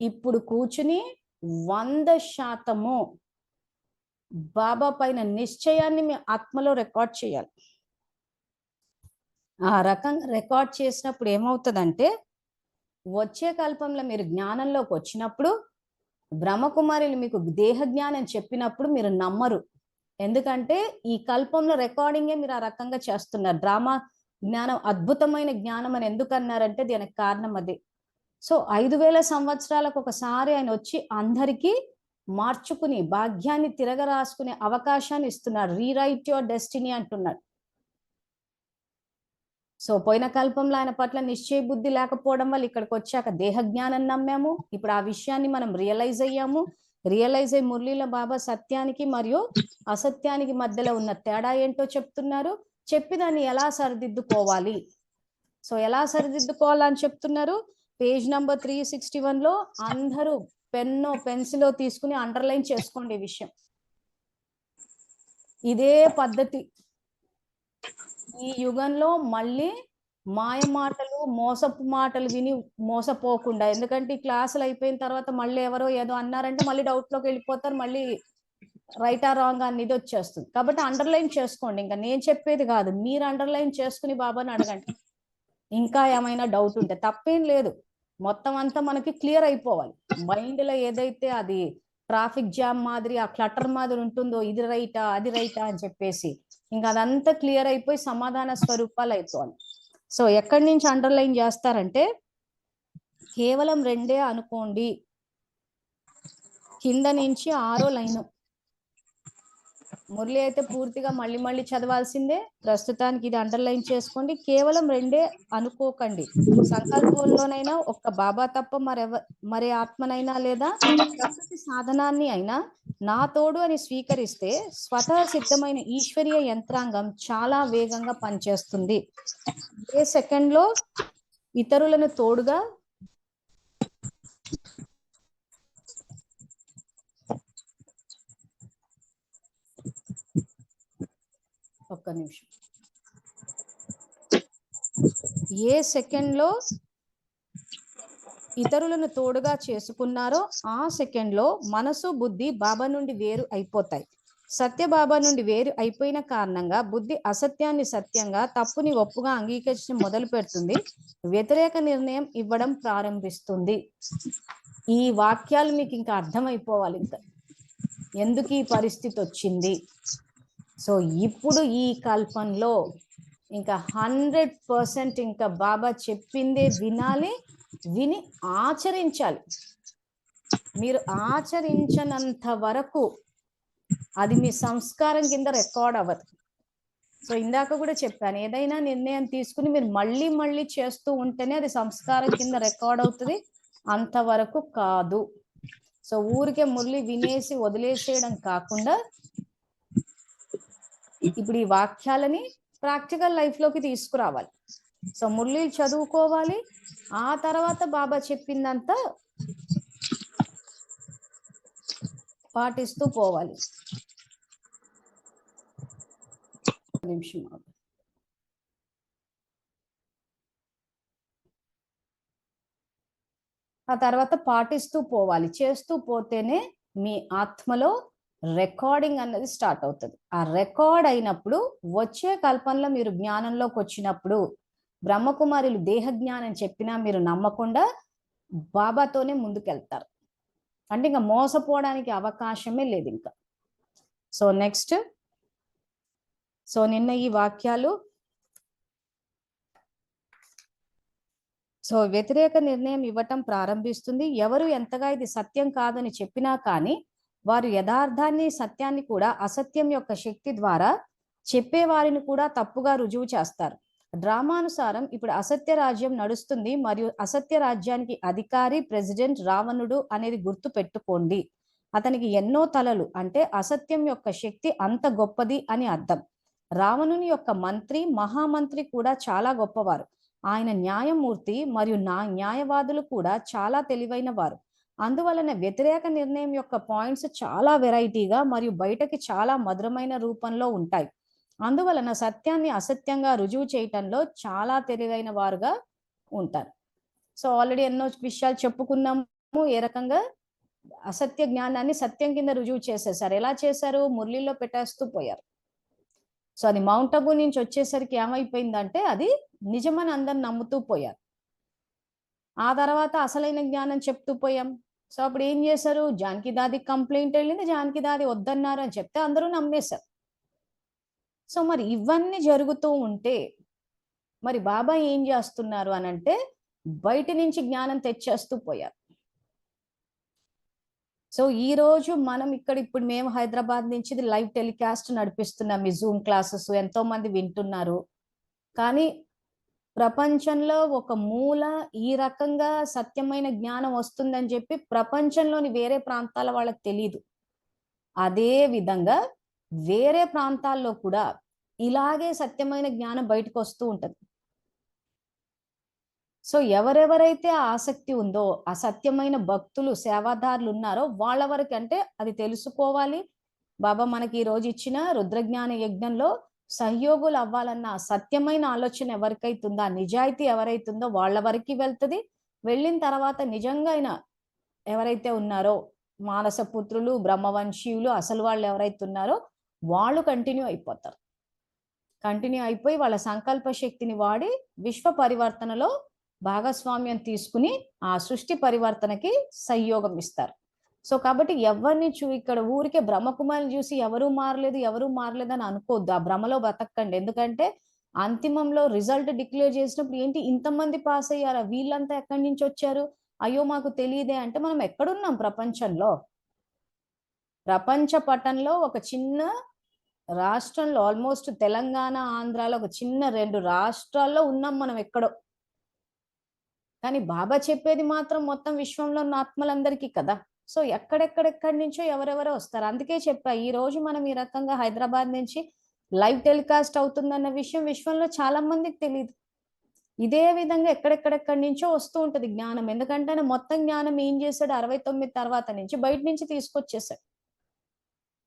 ఇప్పుడు కూర్చుని 100% బాబా పైన నిశ్చయాన్ని మీ ఆత్మలో రికార్డ్ చేయాలి. ఆ రకంగా రికార్డ్ చేసినప్పుడు ఏమవుతుందంటే, వచ్చే కల్పంలో మీరు జ్ఞానంలోకి వచ్చినప్పుడు బ్రహ్మకుమారిలు మీకు దేహ జ్ఞానం చెప్పినప్పుడు మీరు నమ్మరు. ఎందుకంటే ఈ కల్పంలో రికార్డింగే మీరు ఆ రకంగా చేస్తున్నారు. డ్రామా జ్ఞానం అద్భుతమైన జ్ఞానం అని ఎందుకు అన్నారంటే దీనికి కారణం అదే. సో 5000 సంవత్సరాలకు ఒకసారి ఆయన వచ్చి అందరికీ మార్చుకుని భాగ్యాన్ని తిరగరాసుకునే అవకాశాన్ని ఇస్తున్నాడు. రీరైట్ యువర్ డెస్టినీ అంటున్నాడు. సో పోయిన కల్పంలో ఆయన పట్ల నిశ్చయ బుద్ధి లేకపోవడం వల్ల ఇక్కడికి వచ్చాక దేహ జ్ఞానం నమ్మాము. ఇప్పుడు ఆ విషయాన్ని మనం రియలైజ్ అయ్యాము. రియలైజ్ అయ్యి మురళీలో బాబా సత్యానికి మరియు అసత్యానికి మధ్యలో ఉన్న తేడా ఏంటో చెప్తున్నారు. చెప్పి దాన్ని ఎలా సరిదిద్దుకోవాలి, సో ఎలా సరిదిద్దుకోవాలని చెప్తున్నారు. పేజ్ నంబర్ 361లో అందరూ పెన్నో పెన్సిలో తీసుకుని అండర్లైన్ చేసుకోండి ఈ విషయం. ఇదే పద్ధతి ఈ యుగంలో మళ్ళీ మాయ మాటలు మోసపు మాటలు విని మోసపోకుండా, ఎందుకంటే ఈ క్లాసులు అయిపోయిన తర్వాత మళ్ళీ ఎవరో ఏదో అన్నారంటే మళ్ళీ డౌట్లోకి వెళ్ళిపోతారు, మళ్ళీ రైటా రాంగ్ అని ఇది వచ్చేస్తుంది. కాబట్టి అండర్లైన్ చేసుకోండి. ఇంకా నేను చెప్పేది కాదు, మీరు అండర్లైన్ చేసుకుని బాబాని అడగండి ఇంకా ఏమైనా డౌట్ ఉంటే. తప్పేం లేదు, మొత్తం అంతా మనకి క్లియర్ అయిపోవాలి. మైండ్లో ఏదైతే అది ట్రాఫిక్ జామ్ మాదిరి ఆ క్లటర్ మాదిరి ఉంటుందో, ఇది రైటా అది రైటా అని చెప్పేసి, ఇంకా అదంతా క్లియర్ అయిపోయి సమాధాన స్వరూపాలు అయిపోవాలి. సో ఎక్కడి నుంచి అండర్లైన్ చేస్తారంటే కేవలం 2 అనుకోండి, కింద నుంచి 6వ లైను. మురళి అయితే పూర్తిగా మళ్ళీ మళ్ళీ చదవాల్సిందే, ప్రస్తుతానికి ఇది అండర్లైన్ చేసుకోండి. కేవలం 2 అనుకోకండి. సంకల్పంలోనైనా ఒక్క బాబా తప్ప మరే ఆత్మనైనా లేదా ప్రకృతి సాధనాన్ని అయినా నా తోడు అని స్వీకరిస్తే స్వతः సిద్ధమైన ఈశ్వరీయ యంత్రాంగం చాలా వేగంగా పనిచేస్తుంది. ఏ సెకండ్లో ఇతరులను తోడుగా ఒక్క నిమిషం, ఏ సెకండ్లో ఇతరులను తోడుగా చేసుకున్నారో ఆ సెకండ్లో మనసు బుద్ధి బాబా నుండి వేరు అయిపోతాయి. సత్యబాబా నుండి వేరు అయిపోయిన కారణంగా బుద్ధి అసత్యాన్ని సత్యంగా, తప్పుని ఒప్పుగా అంగీకరించడం మొదలు పెడుతుంది, వ్యతిరేక నిర్ణయం ఇవ్వడం ప్రారంభిస్తుంది. ఈ వాక్యాలు మీకు ఇంకా అర్థమైపోవాలి, ఇంకా ఎందుకు ఈ పరిస్థితి వచ్చింది. సో ఇప్పుడు ఈ కల్పంలో ఇంకా 100% ఇంకా బాబా చెప్పిందే వినాలి, విని ఆచరించాలి. మీరు ఆచరించనంత వరకు అది మీ సంస్కారం కింద రికార్డ్ అవ్వదు. సో ఇందాక కూడా చెప్పాను, ఏదైనా నిర్ణయం తీసుకుని మీరు మళ్ళీ మళ్ళీ చేస్తూ ఉంటేనే అది సంస్కారం కింద రికార్డ్ అవుతుంది, అంతవరకు కాదు. సో ఊరికే మురళి వినేసి వదిలేసేయడం కాకుండా ఇప్పుడు ఈ వాక్యాలని ప్రాక్టికల్ లైఫ్లోకి తీసుకురావాలి. సో మురళి చదువుకోవాలి, ఆ తర్వాత బాబా చెప్పిందంతా పాటిస్తూ పోవాలి. నిమిషం ఆ తర్వాత పాటిస్తూ పోవాలి. చేస్తూ పోతేనే మీ ఆత్మలో రికార్డింగ్ అన్నది స్టార్ట్ అవుతుంది. ఆ రికార్డ్ అయినప్పుడు వచ్చే కల్పనలో మీరు జ్ఞానంలోకి వచ్చినప్పుడు బ్రహ్మకుమారులు దేహ జ్ఞానం చెప్పినా మీరు నమ్మకుండా బాబాతోనే ముందుకెళ్తారు. అంటే ఇంకా మోసపోవడానికి అవకాశమే లేదు ఇంకా. సో నెక్స్ట్, సో నిన్న ఈ వాక్యాలు, సో వ్యతిరేక నిర్ణయం ఇవ్వటం ప్రారంభిస్తుంది. ఎవరు ఎంతగా ఇది సత్యం కాదని చెప్పినా కానీ వారు యథార్థాన్ని సత్యాన్ని కూడా అసత్యం యొక్క శక్తి ద్వారా చెప్పేవారిని కూడా తప్పుగా రుజువు చేస్తారు. డ్రామానుసారం ఇప్పుడు అసత్య రాజ్యం నడుస్తుంది మరియు అసత్య రాజ్యానికి అధికారి ప్రెసిడెంట్ రావణుడు అనేది గుర్తు పెట్టుకోండి. అతనికి ఎన్నో తలలు, అంటే అసత్యం యొక్క శక్తి అంత గొప్పది అని అర్థం. రావణుని యొక్క మంత్రి మహామంత్రి కూడా చాలా గొప్పవారు. ఆయన న్యాయమూర్తి మరియు న్యాయవాదులు కూడా చాలా తెలివైన వారు. అందువలన వ్యతిరేక నిర్ణయం యొక్క పాయింట్స్ చాలా వెరైటీగా మరియు బయటకి చాలా మధురమైన రూపంలో ఉంటాయి. అందువలన సత్యాన్ని అసత్యంగా రుజువు చేయటంలో చాలా తెలివైన వారుగా ఉంటారు. సో ఆల్రెడీ ఎన్నో విషయాలు చెప్పుకున్నాము, ఏ రకంగా అసత్య జ్ఞానాన్ని సత్యం కింద రుజువు చేసేసారు. ఎలా చేశారు? మురళిలో పెట్టేస్తూ పోయారు. సో అది మౌంట్ అబూ నుంచి వచ్చేసరికి ఏమైపోయిందంటే అది నిజమని అందరు నమ్ముతూ పోయారు. ఆ తర్వాత అసలైన జ్ఞానం చెప్తూ పోయాం. సో అప్పుడు ఏం చేశారు? జానకి దాది కంప్లైంట్ వెళ్ళింది, జానకి దాది వద్దన్నారు అని చెప్తే అందరూ నమ్మేశారు. సో మరి ఇవన్నీ జరుగుతూ ఉంటే మరి బాబా ఏం చేస్తున్నారు అని అంటే బయట నుంచి జ్ఞానం తెచ్చేస్తూ పోయారు. సో ఈ రోజు మనం ఇప్పుడు మేము హైదరాబాద్ నుంచి లైవ్ టెలికాస్ట్ నడిపిస్తున్నాం, ఈ జూమ్ క్లాసెస్ ఎంతో మంది వింటున్నారు. కానీ ప్రపంచంలో ఒక మూల ఈ రకంగా సత్యమైన జ్ఞానం వస్తుందని చెప్పి ప్రపంచంలోని వేరే ప్రాంతాల వాళ్ళకి తెలియదు. అదే విధంగా వేరే ప్రాంతాల్లో కూడా ఇలాగే సత్యమైన జ్ఞానం బయటకు వస్తూ ఉంటది. సో ఎవరెవరైతే ఆసక్తి ఉందో, ఆ సత్యమైన భక్తులు, సేవాదారులు ఉన్నారో వాళ్ళ వరకు అంటే అది తెలుసుకోవాలి. బాబా మనకి ఈ రోజు ఇచ్చిన రుద్రజ్ఞాన యజ్ఞంలో సహయోగులు అవ్వాలన్న సత్యమైన ఆలోచన ఎవరికైతే ఉందో, నిజాయితీ ఎవరైతుందో వాళ్ళ వరకు వెళ్తుంది. వెళ్ళిన తర్వాత నిజంగా ఎవరైతే ఉన్నారో మానసపుత్రులు, బ్రహ్మవంశీయులు, అసలు వాళ్ళు ఎవరైతే ఉన్నారో వాళ్ళు కంటిన్యూ అయిపోతారు. కంటిన్యూ అయిపోయి వాళ్ళ సంకల్ప శక్తిని వాడి విశ్వ పరివర్తనలో భాగస్వామ్యం తీసుకుని ఆ సృష్టి పరివర్తనకి సంయోగం ఇస్తారు. సో కాబట్టి ఎవరిని ఇక్కడ ఊరికే బ్రహ్మకుమారిని చూసి ఎవరూ మారలేదు అని అనుకోవద్దు. ఆ భ్రమలో బతకండి. ఎందుకంటే అంతిమంలో రిజల్ట్ డిక్లేర్ చేసినప్పుడు ఏంటి ఇంతమంది పాస్ అయ్యారా, వీళ్ళంతా ఎక్కడి నుంచి వచ్చారు, అయ్యో మాకు తెలియదే అంటే మనం ఎక్కడున్నాం ప్రపంచంలో? ప్రపంచ పటంలో ఒక చిన్న రాష్ట్రంలో, ఆల్మోస్ట్ తెలంగాణ ఆంధ్రాలో ఒక చిన్న 2 రాష్ట్రాల్లో ఉన్నాం మనం ఎక్కడో. కానీ బాబా చెప్పేది మాత్రం మొత్తం విశ్వంలో ఉన్న ఆత్మలందరికీ కదా. సో ఎక్కడెక్కడెక్కడి నుంచో ఎవరెవరో వస్తారు. అందుకే చెప్పా ఈ రోజు మనం ఈ రకంగా హైదరాబాద్ నుంచి లైవ్ టెలికాస్ట్ అవుతుందన్న విషయం విశ్వంలో చాలా మందికి తెలియదు. ఇదే విధంగా ఎక్కడెక్కడెక్కడి నుంచో వస్తూ ఉంటది జ్ఞానం. ఎందుకంటే ఆయన మొత్తం జ్ఞానం ఏం చేశాడు 69 తర్వాత నుంచి బయట నుంచి తీసుకొచ్చేసాడు,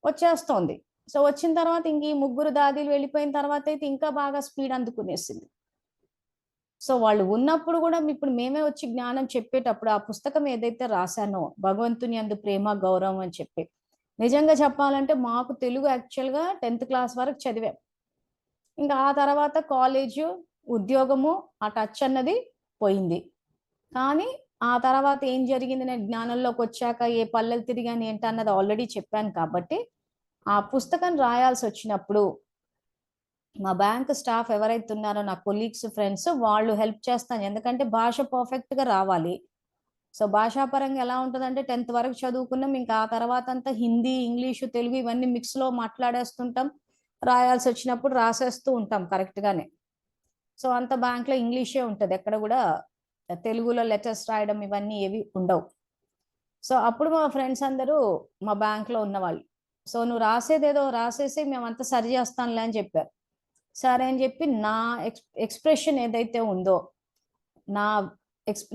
వచ్చేస్తోంది. సో వచ్చిన తర్వాత ఇంక ఈ ముగ్గురు దాదీలు వెళ్ళిపోయిన తర్వాత అయితే ఇంకా బాగా స్పీడ్ అందుకునేసింది. సో వాళ్ళు ఉన్నప్పుడు కూడా ఇప్పుడు మేమే వచ్చి జ్ఞానం చెప్పేటప్పుడు ఆ పుస్తకం ఏదైతే రాశానో భగవంతుని అందు ప్రేమ గౌరవం అని చెప్పి, నిజంగా చెప్పాలంటే మాకు తెలుగు యాక్చువల్గా 10th క్లాస్ వరకు చదివాం. ఇంకా ఆ తర్వాత కాలేజు, ఉద్యోగము, ఆ టచ్ అన్నది పోయింది. కానీ ఆ తర్వాత ఏం జరిగింది, నేను జ్ఞానంలోకి వచ్చాక ఏ పల్లెలు తిరిగాను ఏంటన్నది ఆల్రెడీ చెప్పాను. కాబట్టి ఆ పుస్తకం రాయాల్సి వచ్చినప్పుడు మా బ్యాంక్ స్టాఫ్ ఎవరైతే ఉన్నారో నా కొలీగ్స్, ఫ్రెండ్స్ వాళ్ళు హెల్ప్ చేస్తాను. ఎందుకంటే భాష పర్ఫెక్ట్ గా రావాలి. సో భాషాపరంగా ఎలా ఉంటుందంటే 10th వరకు చదువుకున్నాం, ఇంకా ఆ తర్వాత అంతా హిందీ, ఇంగ్లీషు, తెలుగు ఇవన్నీ మిక్స్ లో మాట్లాడేస్తుంటాం. రాయాల్సి వచ్చినప్పుడు రాసేస్తూ ఉంటాం కరెక్ట్ గానే. సో అంత బ్యాంక్ లో ఇంగ్లీషే ఉంటది, ఎక్కడ కూడా తెలుగులో లెటర్స్ రాయడం ఇవన్నీ ఏవి ఉండవు. సో అప్పుడు మా ఫ్రెండ్స్ అందరూ మా బ్యాంక్ లో ఉన్నవాళ్ళు, సో నువ్వు రాసేదేదో రాసేసి మేమంతా సరి చేస్తానులే అని చెప్పారు. సరే అని చెప్పి నా ఎక్స్ప్రెషన్ ఏదైతే ఉందో, నా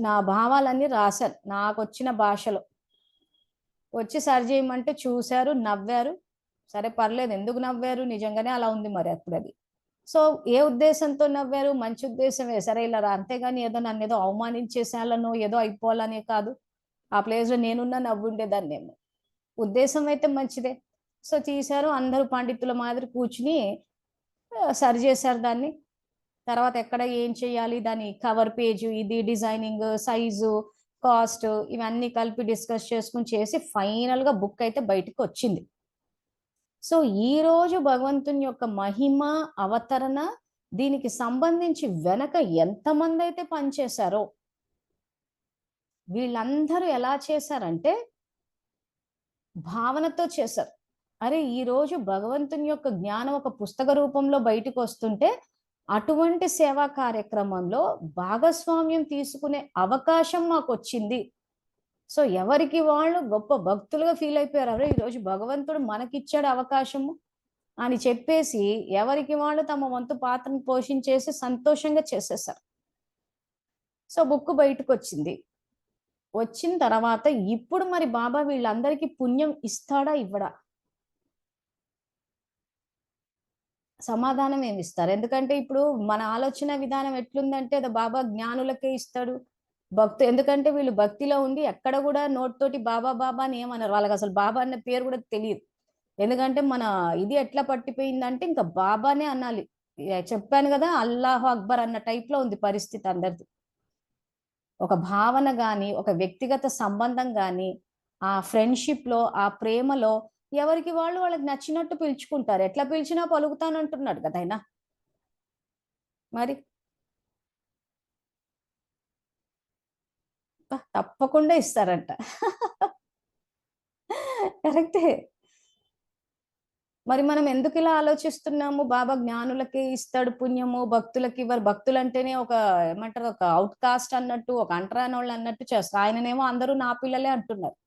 నా భావాలన్నీ రాశాను నాకు వచ్చిన భాషలో. వచ్చి సరి చేయమంటే చూశారు, నవ్వారు. సరే పర్లేదు, ఎందుకు నవ్వారు, నిజంగానే అలా ఉంది మరి అప్పుడు అది. సో ఏ ఉద్దేశంతో నవ్వారు, మంచి ఉద్దేశమే, సరే ఇలా అంతేగాని ఏదో నన్ను ఏదో అవమానించేసాలనో ఏదో అయిపోవాలనే కాదు. ఆ ప్లేస్ లో నేనున్నా నవ్వుండేదాన్నేమో. ఉద్దేశం అయితే మంచిదే. సో తీశారు, అందరూ పండితుల మాదిరి కూర్చుని సరి చేశారు దాన్ని. తర్వాత ఎక్కడ ఏం చేయాలి, దాని కవర్ పేజ్, ఇది డిజైనింగ్, సైజు, కాస్ట్ ఇవన్నీ కలిపి డిస్కస్ చేసుకుని చేసి ఫైనల్ గా బుక్ అయితే బయటకు వచ్చింది. సో ఈ రోజు భగవంతుని యొక్క మహిమ అవతరణ, దీనికి సంబంధించి వెనక ఎంతమంది అయితే పనిచేశారో వీళ్ళందరూ ఎలా చేశారంటే భావనతో చేశారు. అరే ఈ రోజు భగవంతుని యొక్క జ్ఞానం ఒక పుస్తక రూపంలో బయటకు వస్తుంటే అటువంటి సేవా కార్యక్రమంలో భాగస్వామ్యం తీసుకునే అవకాశం మాకు వచ్చింది. సో ఎవరికి వాళ్ళు గొప్ప భక్తులుగా ఫీల్ అయిపోయారు. అరే ఈరోజు భగవంతుడు మనకిచ్చాడు అవకాశము అని చెప్పేసి ఎవరికి వాళ్ళు తమ వంతు పాత్రను పోషించేసి సంతోషంగా చేసేసారు. సో బుక్ బయటకు వచ్చింది. వచ్చిన తర్వాత ఇప్పుడు మరి బాబా వీళ్ళందరికీ పుణ్యం ఇస్తాడా ఇవ్వడా? సమాధానం ఏమి ఇస్తారు? ఎందుకంటే ఇప్పుడు మన ఆలోచన విధానం ఎట్లుందంటే అది బాబా జ్ఞానులకే ఇస్తాడు, ఎందుకంటే వీళ్ళు భక్తిలో ఉండి ఎక్కడ కూడా నోటితోటి బాబా బాబా అని ఏమన్నారు. వాళ్ళకి అసలు బాబా అన్న పేరు కూడా తెలియదు. ఎందుకంటే మన ఇది ఎట్లా పట్టిపోయిందంటే ఇంకా బాబానే అనాలి. చెప్పాను కదా, అల్లాహు అక్బర్ అన్న టైప్ లో ఉంది పరిస్థితి అందరిది. ఒక భావన గాని, ఒక వ్యక్తిగత సంబంధం గాని, ఆ ఫ్రెండ్షిప్ లో, ఆ ప్రేమలో ఎవరికి వాళ్ళు వాళ్ళకి నచ్చినట్టు పిలుచుకుంటారు. ఎట్లా పిలిచినా పలుకుతానంటున్నాడు కదా ఆయన. మరి తప్పకుండా ఇస్తారంట. కరెక్టే. మరి మనం ఎందుకు ఇలా ఆలోచిస్తున్నాము? బాబా జ్ఞానులకే ఇస్తాడు పుణ్యము, భక్తులకి ఇవ్వరు. భక్తులు అంటేనే ఒక ఏమంటారు, ఒక అవుట్ కాస్ట్ అన్నట్టు, ఒక అంటరానోళ్ళు అన్నట్టు చేస్తారు. ఆయననేమో అందరూ నా పిల్లలే అంటున్నారు.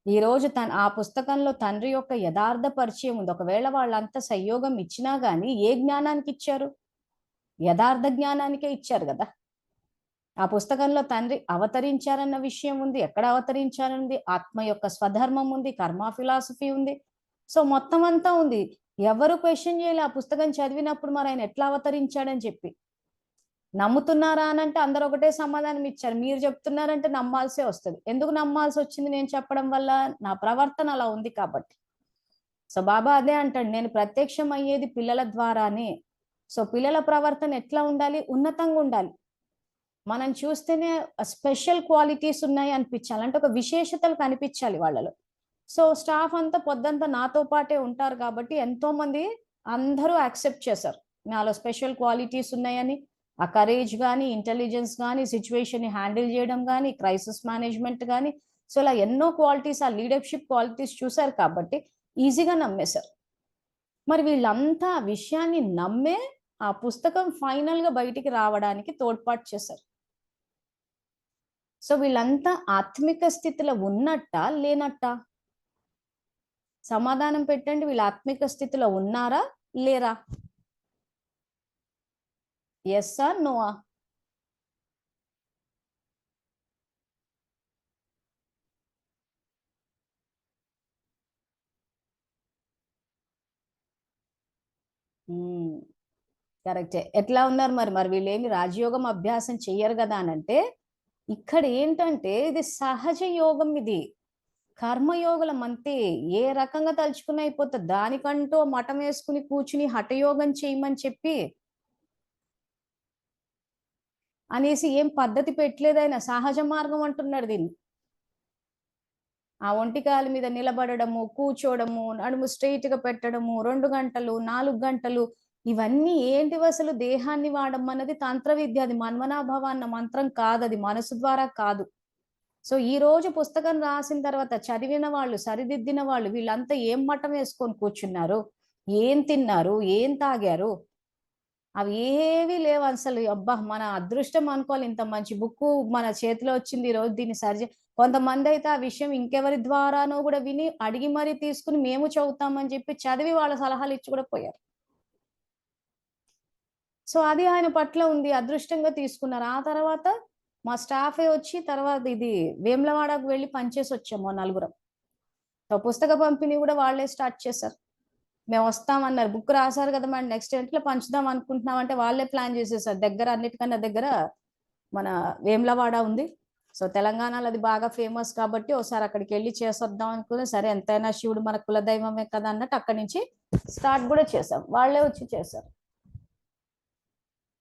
ఈ రోజు ఆ పుస్తకంలో తండ్రి యొక్క యథార్థ పరిచయం ఉంది. ఒకవేళ వాళ్ళంతా సంయోగం ఇచ్చినా గానీ ఏ జ్ఞానానికి ఇచ్చారు? యథార్థ జ్ఞానానికే ఇచ్చారు కదా. ఆ పుస్తకంలో తండ్రి అవతరించారన్న విషయం ఉంది. ఎక్కడ అవతరించారన్నది, ఆత్మ యొక్క స్వధర్మం ఉంది, కర్మ ఫిలాసఫీ ఉంది. సో మొత్తం అంతా ఉంది. ఎవరు క్వశ్చన్ చేయాలి ఆ పుస్తకం చదివినప్పుడు మరి ఆయన ఎట్లా అవతరించాడని చెప్పి. నమ్ముతున్నారా అని అంటే అందరూ ఒకటే సమాధానం ఇచ్చారు. మీరు చెప్తున్నారంటే నమ్మాల్సే వస్తుంది. ఎందుకు నమ్మాల్సి వచ్చింది నేను చెప్పడం వల్ల? నా ప్రవర్తన అలా ఉంది కాబట్టి. సో బాబా అదే అంటాడు, నేను ప్రత్యక్షం అయ్యేది పిల్లల ద్వారానే. సో పిల్లల ప్రవర్తన ఎట్లా ఉండాలి? ఉన్నతంగా ఉండాలి. మనం చూస్తేనే స్పెషల్ క్వాలిటీస్ ఉన్నాయి అనిపించాలి, అంటే ఒక విశేషతలు కనిపించాలి వాళ్ళలో. సో స్టాఫ్ అంతా పొద్దంతా నాతో పాటే ఉంటారు కాబట్టి ఎంతో మంది అందరూ యాక్సెప్ట్ చేశారు నాలో స్పెషల్ క్వాలిటీస్ ఉన్నాయని. ఆ కరేజ్ కానీ, ఇంటెలిజెన్స్ కానీ, సిచ్యువేషన్ ని హ్యాండిల్ చేయడం కానీ, క్రైసిస్ మేనేజ్మెంట్ కానీ, సో ఇలా ఎన్నో క్వాలిటీస్, ఆ లీడర్షిప్ క్వాలిటీస్ చూశారు కాబట్టి ఈజీగా నమ్మేశారు. మరి వీళ్ళంతా ఆ విషయాన్ని నమ్మే ఆ పుస్తకం ఫైనల్ గా బయటికి రావడానికి తోడ్పాటు చేశారు. సో వీళ్ళంతా ఆత్మిక స్థితిలో ఉన్నట్టా లేనట్టా? సమాధానం పెట్టండి. వీళ్ళు ఆత్మిక స్థితిలో ఉన్నారా లేరా? Yes or no? కరెక్టే. ఎట్లా ఉన్నారు మరి? మరి వీళ్ళేమి రాజయోగం అభ్యాసం చెయ్యరు కదా అని అంటే, ఇక్కడ ఏంటంటే ఇది సహజ యోగం, ఇది కర్మయోగులం అంతే. ఏ రకంగా తలుచుకుని అయిపోతుంది. దానికంటూ మఠం వేసుకుని కూర్చుని హఠయోగం చేయమని చెప్పి అనేసి ఏం పద్ధతి పెట్టలేదు ఆయన. సహజ మార్గం అంటున్నాడు దీన్ని. ఆ ఒంటికాల మీద నిలబడము, కూర్చోడము, నడుము స్ట్రైట్ గా పెట్టడము, 2 గంటలు 4 గంటలు, ఇవన్నీ ఏంటివి అసలు? దేహాన్ని వాడమన్నది తంత్ర విద్య. అది మన్మనాభవ అన్న మంత్రం కాదు, అది మనసు ద్వారా కాదు. సో ఈ రోజు పుస్తకం రాసిన తర్వాత చదివిన వాళ్ళు, సరిదిద్దిన వాళ్ళు, వీళ్ళంతా ఏం మఠం వేసుకొని కూర్చున్నారు, ఏం తిన్నారు, ఏం తాగారు? అవి ఏవి లేవు అసలు. అబ్బా, మన అదృష్టం అనుకోవాలి, ఇంత మంచి బుక్ మన చేతిలో వచ్చింది ఈ రోజు. దీన్ని సరి కొంతమంది అయితే ఆ విషయం ఇంకెవరి ద్వారానో కూడా విని అడిగి మరీ తీసుకుని మేము చదువుతామని చెప్పి చదివి వాళ్ళ సలహాలు ఇచ్చి కూడా పోయారు. సో అది ఆయన పట్ల ఉంది, అదృష్టంగా తీసుకున్నారు. ఆ తర్వాత మా స్టాఫే వచ్చి తర్వాత ఇది వేములవాడకు వెళ్ళి పనిచేసి వచ్చాము నలుగురం. సో పుస్తక పంపిణీ కూడా వాళ్ళే స్టార్ట్ చేశారు. మేము వస్తామన్నారు. బుక్ రాశారు కదా మేడం, నెక్స్ట్ ఎట్లా పంచుదాం అనుకుంటున్నాం అంటే వాళ్ళే ప్లాన్ చేసేసారు. దగ్గర, అన్నిటికన్నా దగ్గర మన వేములవాడ ఉంది. సో తెలంగాణలో అది బాగా ఫేమస్ కాబట్టి ఒకసారి అక్కడికి వెళ్ళి చేసొద్దాం అనుకుని, సరే ఎంతైనా శివుడు మన కులదైవమే కదా అన్నట్టు అక్కడి నుంచి స్టార్ట్ కూడా చేసాం. వాళ్ళే వచ్చి చేశారు.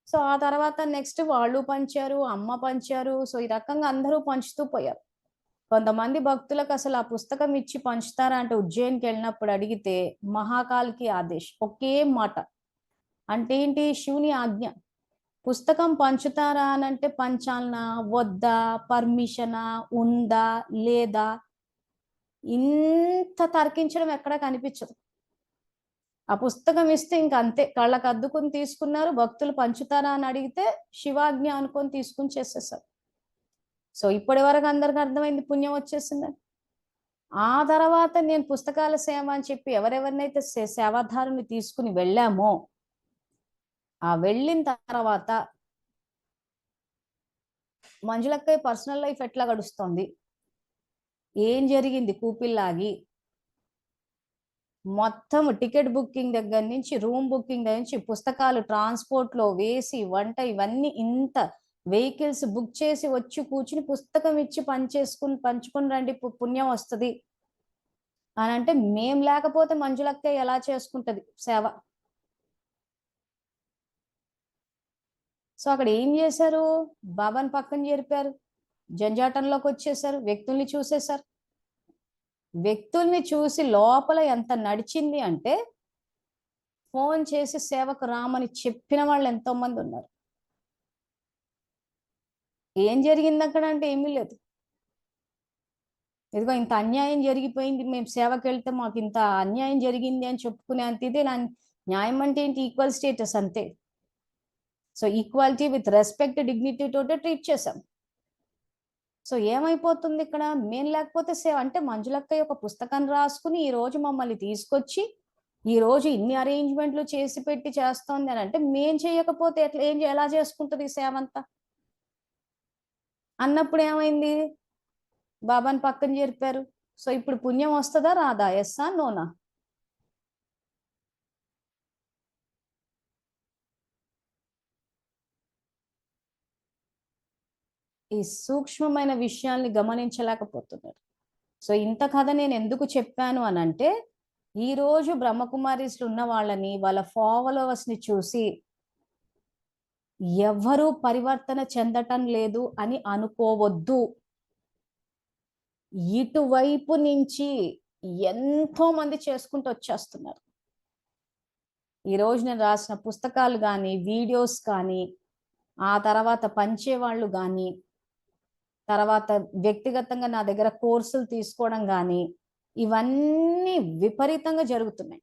సో ఆ తర్వాత నెక్స్ట్ వాళ్ళు పంచారు, అమ్మ పంచారు. సో ఈ రకంగా అందరూ పంచుతూ పోయారు. కొంతమంది భక్తులకు అసలు ఆ పుస్తకం ఇచ్చి పంచుతారా అంటే, ఉజ్జయిన్కి వెళ్ళినప్పుడు అడిగితే మహాకాల్కి ఆదేశ్ ఒకే మాట. అంటే ఏంటి? శివుని ఆజ్ఞ. పుస్తకం పంచుతారా అని అంటే పంచాలనా వద్దా, పర్మిషనా ఉందా లేదా, ఇంత తర్కించడం ఎక్కడా కనిపించదు. ఆ పుస్తకం ఇస్తే ఇంక అంతే, కళ్ళకు అద్దుకుని తీసుకున్నారు. భక్తులు పంచుతారా అని అడిగితే శివాజ్ఞ అనుకొని తీసుకుని చేసేసారు. సో ఇప్పటి వరకు అందరికి అర్థమైంది, పుణ్యం వచ్చేసిందని. ఆ తర్వాత నేను పుస్తకాల సేవ అని చెప్పి ఎవరెవరినైతే సేవాధారుని తీసుకుని వెళ్ళామో, ఆ వెళ్ళిన తర్వాత మంజులక్కయ్య పర్సనల్ లైఫ్ ఎట్లా గడుస్తోంది, ఏం జరిగింది, కూపిల్లాగి మొత్తం టికెట్ బుకింగ్ దగ్గర నుంచి, రూమ్ బుకింగ్ దగ్గర నుంచి, పుస్తకాలు ట్రాన్స్పోర్ట్ లో వేసి, వంట, ఇవన్నీ ఇంత వెహికల్స్ బుక్ చేసి వచ్చి కూర్చుని పుస్తకం ఇచ్చి పంచుకుని రండి, పుణ్యం వస్తుంది అని అంటే, మేం లేకపోతే మంజులక్కయ్య ఎలా చేసుకుంటది సేవ? సో అక్కడ ఏం చేశారు? బాబాని పక్కన చేరిపారు, జంజాటంలోకి వచ్చేసారు, వ్యక్తుల్ని చూసేశారు. వ్యక్తుల్ని చూసి లోపల ఎంత నడిచింది అంటే, ఫోన్ చేసి సేవకు రామని చెప్పిన వాళ్ళు ఎంతో మంది ఉన్నారు. ఏం జరిగింది అక్కడ అంటే ఏమీ లేదు. ఇదిగో ఇంత అన్యాయం జరిగిపోయింది, మేము సేవకి వెళ్తే మాకు ఇంత అన్యాయం జరిగింది అని చెప్పుకునే అంత ఇదే న్యాయం అంటే ఏంటి? ఈక్వల్ స్టేటస్ అంతే. So equality with respect, dignity తోటే ట్రీట్ చేసాం. సో ఏమైపోతుంది ఇక్కడ? మేము లేకపోతే సేవ అంటే మంజులక్క ఒక పుస్తకం రాసుకుని ఈ రోజు మమ్మల్ని తీసుకొచ్చి ఈ రోజు ఇన్ని అరేంజ్మెంట్లు చేసి పెట్టి చేస్తోంది అని అంటే మేం చేయకపోతే ఎట్లా, ఎలా చేసుకుంటుంది ఈ సేవ అంతా అన్నప్పుడు ఏమైంది? బాబాని పక్కన చేర్పారు. సో ఇప్పుడు పుణ్యం వస్తుందా రాదా? ఎస్సా నోనా? ఈ సూక్ష్మమైన విషయాల్ని గమనించలేకపోతున్నారు. సో ఇంత కథ నేను ఎందుకు చెప్పాను అని అంటే, ఈ రోజు బ్రహ్మకుమారీస్లు ఉన్న వాళ్ళని, వాళ్ళ ఫాలోవర్స్ ని చూసి ఎవ్వరూ పరివర్తన చెందటం లేదు అని అనుకోవద్దు. ఇటువైపు నుంచి ఎంతో మంది చేసుకుంటూ వచ్చేస్తున్నారు. ఈ రోజు నేను రాసిన పుస్తకాలు కానీ, వీడియోస్ కానీ, ఆ తర్వాత పంచేవాళ్ళు కానీ, తర్వాత వ్యక్తిగతంగా నా దగ్గర కోర్సులు తీసుకోవడం కానీ, ఇవన్నీ విపరీతంగా జరుగుతున్నాయి.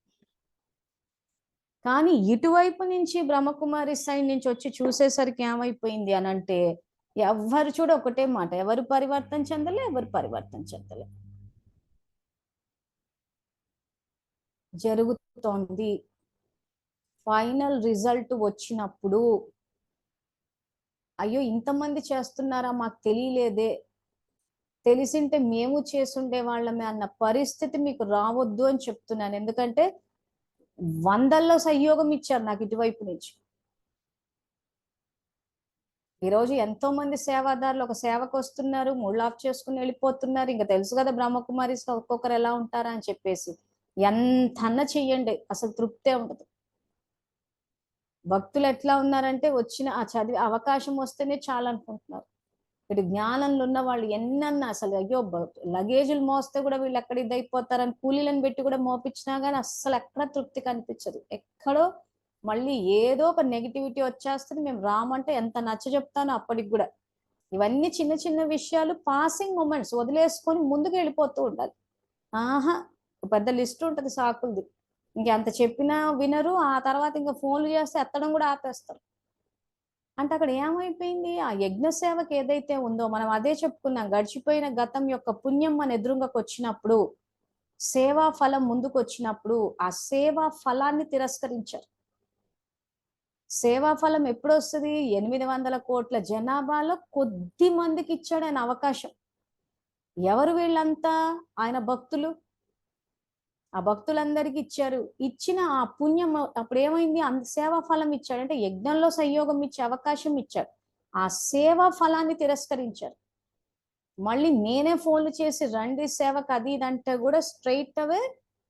కానీ ఇటువైపు నుంచి బ్రహ్మకుమారి సైడ్ నుంచి వచ్చి చూసేసరికి ఏమైపోయింది అని అంటే, ఎవరు చూడ ఒకటే మాట, ఎవరు పరివర్తన చెందలే, ఎవరు పరివర్తన చెందలే. జరుగుతోంది. ఫైనల్ రిజల్ట్ వచ్చినప్పుడు అయ్యో ఇంతమంది చేస్తున్నారా, మాకు తెలియలేదే, తెలిసింటే మేము చేసుండే వాళ్ళమే అన్న పరిస్థితి మీకు రావద్దు అని చెప్తున్నాను. ఎందుకంటే వందల్లో సహయోగం ఇచ్చారు నాకు ఇటువైపు నుంచి. ఈరోజు ఎంతో మంది సేవాదారులు ఒక సేవకు వస్తున్నారు, మూడ్ ఆఫ్ చేసుకుని వెళ్ళిపోతున్నారు. ఇంకా తెలుసు కదా బ్రహ్మకుమారి ఒక్కొక్కరు ఎలా ఉంటారా అని చెప్పేసి. ఎంతన్నా చెయ్యండి, అసలు తృప్తే ఉండదు. భక్తులు ఎట్లా ఉన్నారంటే, వచ్చిన ఆ చదివి అవకాశం వస్తేనే చాలా అనుకుంటున్నారు. ఇటు జ్ఞానంలో ఉన్న వాళ్ళు ఎన్నన్నా అసలు అయ్యో లగేజీలు మోస్తే కూడా వీళ్ళు ఎక్కడ ఇదైపోతారని కూలీలను పెట్టి కూడా మోపించినా కానీ అస్సలు ఎక్కడ తృప్తి కనిపించదు. ఎక్కడో మళ్ళీ ఏదో ఒక నెగిటివిటీ వచ్చేస్తుంది. మేము రామంటే ఎంత నచ్చ చెప్తానో అప్పటికి కూడా. ఇవన్నీ చిన్న చిన్న విషయాలు, పాసింగ్ మూమెంట్స్, వదిలేసుకొని ముందుకు వెళ్ళిపోతూ ఉండాలి. ఆహా, పెద్ద లిస్ట్ ఉంటుంది సాకులది. ఇంకెంత చెప్పినా వినరు. ఆ తర్వాత ఇంకా ఫోన్లు చేస్తే ఎత్తడం కూడా ఆపేస్తారు. అంటే అక్కడ ఏమైపోయింది? ఆ యజ్ఞ సేవకి ఏదైతే ఉందో, మనం అదే చెప్పుకున్నాం, గడిచిపోయిన గతం యొక్క పుణ్యం మన ఎదురుంగకు వచ్చినప్పుడు, సేవా ఫలం ముందుకు వచ్చినప్పుడు ఆ సేవా ఫలాన్ని తిరస్కరించారు. సేవా ఫలం ఎప్పుడు వస్తుంది? 800 కోట్ల జనాభాలో కొద్ది మందికి ఇచ్చాడు ఆయన అవకాశం. ఎవరు వీళ్ళంతా? ఆయన భక్తులు. ఆ భక్తులందరికీ ఇచ్చారు. ఇచ్చిన ఆ పుణ్యం అప్పుడు ఏమైంది? అంత సేవా ఫలం ఇచ్చాడు అంటే యజ్ఞంలో సంయోగం ఇచ్చే అవకాశం ఇచ్చాడు. ఆ సేవా ఫలాన్ని తిరస్కరించారు. మళ్ళీ నేనే ఫోన్లు చేసి రండి సేవకు అది ఇది అంటే కూడా స్ట్రైట్ అవే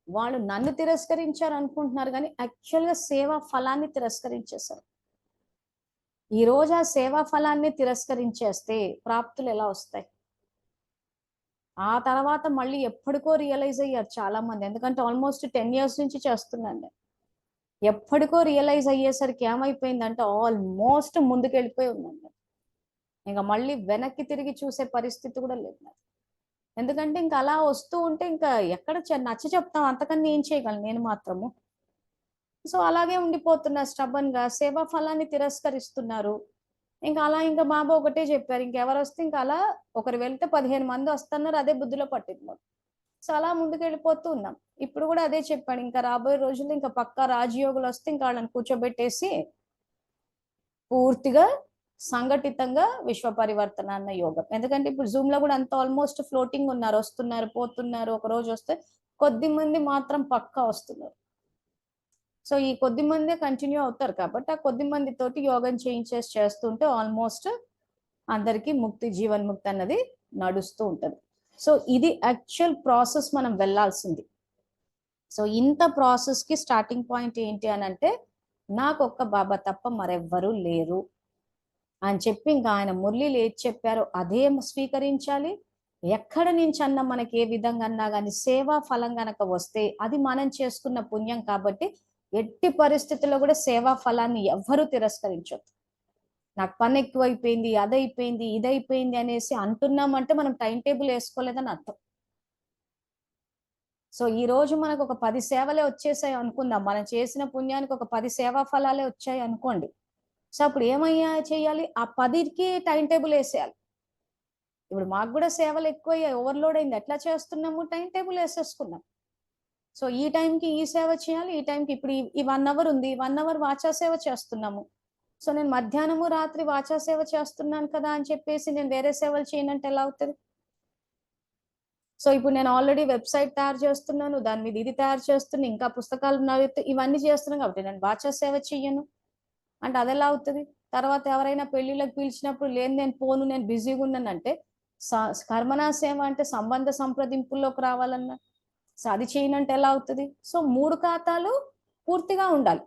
వాళ్ళు నన్ను తిరస్కరించారు అనుకుంటున్నారు, కానీ యాక్చువల్గా సేవా ఫలాన్ని తిరస్కరించేశారు. ఈ రోజు ఆ సేవా ఫలాన్ని తిరస్కరించేస్తే ప్రాప్తులు ఎలా వస్తాయి? ఆ తర్వాత మళ్ళీ ఎప్పటికో రియలైజ్ అయ్యారు చాలా మంది. ఎందుకంటే ఆల్మోస్ట్ 10 years నుంచి చేస్తున్నాను. ఎప్పటికో రియలైజ్ అయ్యేసరికి ఏమైపోయిందంటే ఆల్మోస్ట్ ముందుకెళ్ళిపోయి ఉందండి. ఇంకా మళ్ళీ వెనక్కి తిరిగి చూసే పరిస్థితి కూడా లేదు. ఎందుకంటే ఇంకా అలా వస్తూ ఉంటే ఇంకా ఎక్కడ నచ్చ చెప్తాం, అంతకన్నా ఏం చేయగలను నేను మాత్రము. సో అలాగే ఉండిపోతున్నా స్టబన్ గా, సేవా ఫలాన్ని తిరస్కరిస్తున్నారు. ఇంకా అలా ఇంకా బాబా ఒకటే చెప్పారు, ఇంకెవరు వస్తే ఇంకా అలా ఒకరు వెళ్తే 15 మంది వస్తున్నారు, అదే బుద్ధిలో పట్టింది. సో అలా ముందుకు వెళ్ళిపోతూ ఉన్నాం. ఇప్పుడు కూడా అదే చెప్పాడు, ఇంకా రాబోయే రోజుల్లో ఇంకా పక్కా రాజయోగులు వస్తే ఇంకా వాళ్ళని కూర్చోబెట్టేసి పూర్తిగా సంఘటితంగా విశ్వ పరివర్తన అన్న యోగం. ఎందుకంటే ఇప్పుడు జూమ్ లో కూడా అంత ఆల్మోస్ట్ ఫ్లోటింగ్ ఉన్నారు, వస్తున్నారు పోతున్నారు. ఒక రోజు వస్తే కొద్ది మంది మాత్రం పక్కా వస్తున్నారు. సో ఈ కొద్ది మందే కంటిన్యూ అవుతారు కాబట్టి ఆ కొద్ది మంది తోటి యోగం చేస్తుంటే ఆల్మోస్ట్ అందరికీ ముక్తి, జీవన్ముక్తి అన్నది నడుస్తూ ఉంటది. సో ఇది యాక్చువల్ ప్రాసెస్ మనం వెళ్ళాల్సింది. సో ఇంత ప్రాసెస్ కి స్టార్టింగ్ పాయింట్ ఏంటి అని అంటే, నాకు ఒక్క బాబా తప్ప మరెవ్వరూ లేరు అని చెప్పి ఇంకా ఆయన మురళీలు ఏది చెప్పారో అదే స్వీకరించాలి. ఎక్కడ నుంచి అన్నా మనకి ఏ విధంగా అన్నా కానీ సేవా ఫలం గనక వస్తే అది మనం చేసుకున్న పుణ్యం కాబట్టి ఎట్టి పరిస్థితుల్లో కూడా సేవా ఫలాన్ని ఎవ్వరూ తిరస్కరించొద్దు. నాకు పని ఎక్కువైపోయింది, అదైపోయింది, ఇదైపోయింది అనేసి అంటున్నామంటే మనం టైం టేబుల్ వేసుకోలేదని అర్థం. సో ఈ రోజు మనకు ఒక 10 సేవలే వచ్చేసాయి అనుకుందాం, మనం చేసిన పుణ్యానికి ఒక 10 సేవా ఫలాలే వచ్చాయి అనుకోండి. సో అప్పుడు ఏమయ్యా చేయాలి, ఆ 10కి టైం టేబుల్ వేసేయాలి. ఇప్పుడు మాకు కూడా సేవలు ఎక్కువయ్యాయి, ఓవర్లోడ్ అయింది, ఎట్లా చేస్తున్నాము, టైం టేబుల్ వేసేసుకున్నాం. సో ఈ టైంకి ఈ సేవ చేయాలి, ఈ టైంకి ఇప్పుడు ఈ 1 అవర్ ఉంది, 1 అవర్ వాచా సేవ చేస్తున్నాము. సో నేను మధ్యాహ్నము రాత్రి వాచా సేవ చేస్తున్నాను కదా అని చెప్పేసి నేను వేరే సేవలు చేయనంటే ఎలా అవుతుంది? సో ఇప్పుడు నేను ఆల్రెడీ వెబ్సైట్ తయారు చేస్తున్నాను, దాని మీద ఇది తయారు చేస్తున్నాను, ఇంకా పుస్తకాలు ఇవన్నీ చేస్తున్నాను కాబట్టి నేను వాచా సేవ చెయ్యను అంటే అది ఎలా అవుతుంది? తర్వాత ఎవరైనా పెళ్లిళ్ళకి పిలిచినప్పుడు లేదు నేను పోను, నేను బిజీగా ఉన్నానంటే కర్మనా సేవ అంటే సంబంధ సంప్రదింపుల్లోకి రావాలన్నా సో అది చేయనంటే ఎలా అవుతుంది? సో 3 ఖాతాలు పూర్తిగా ఉండాలి.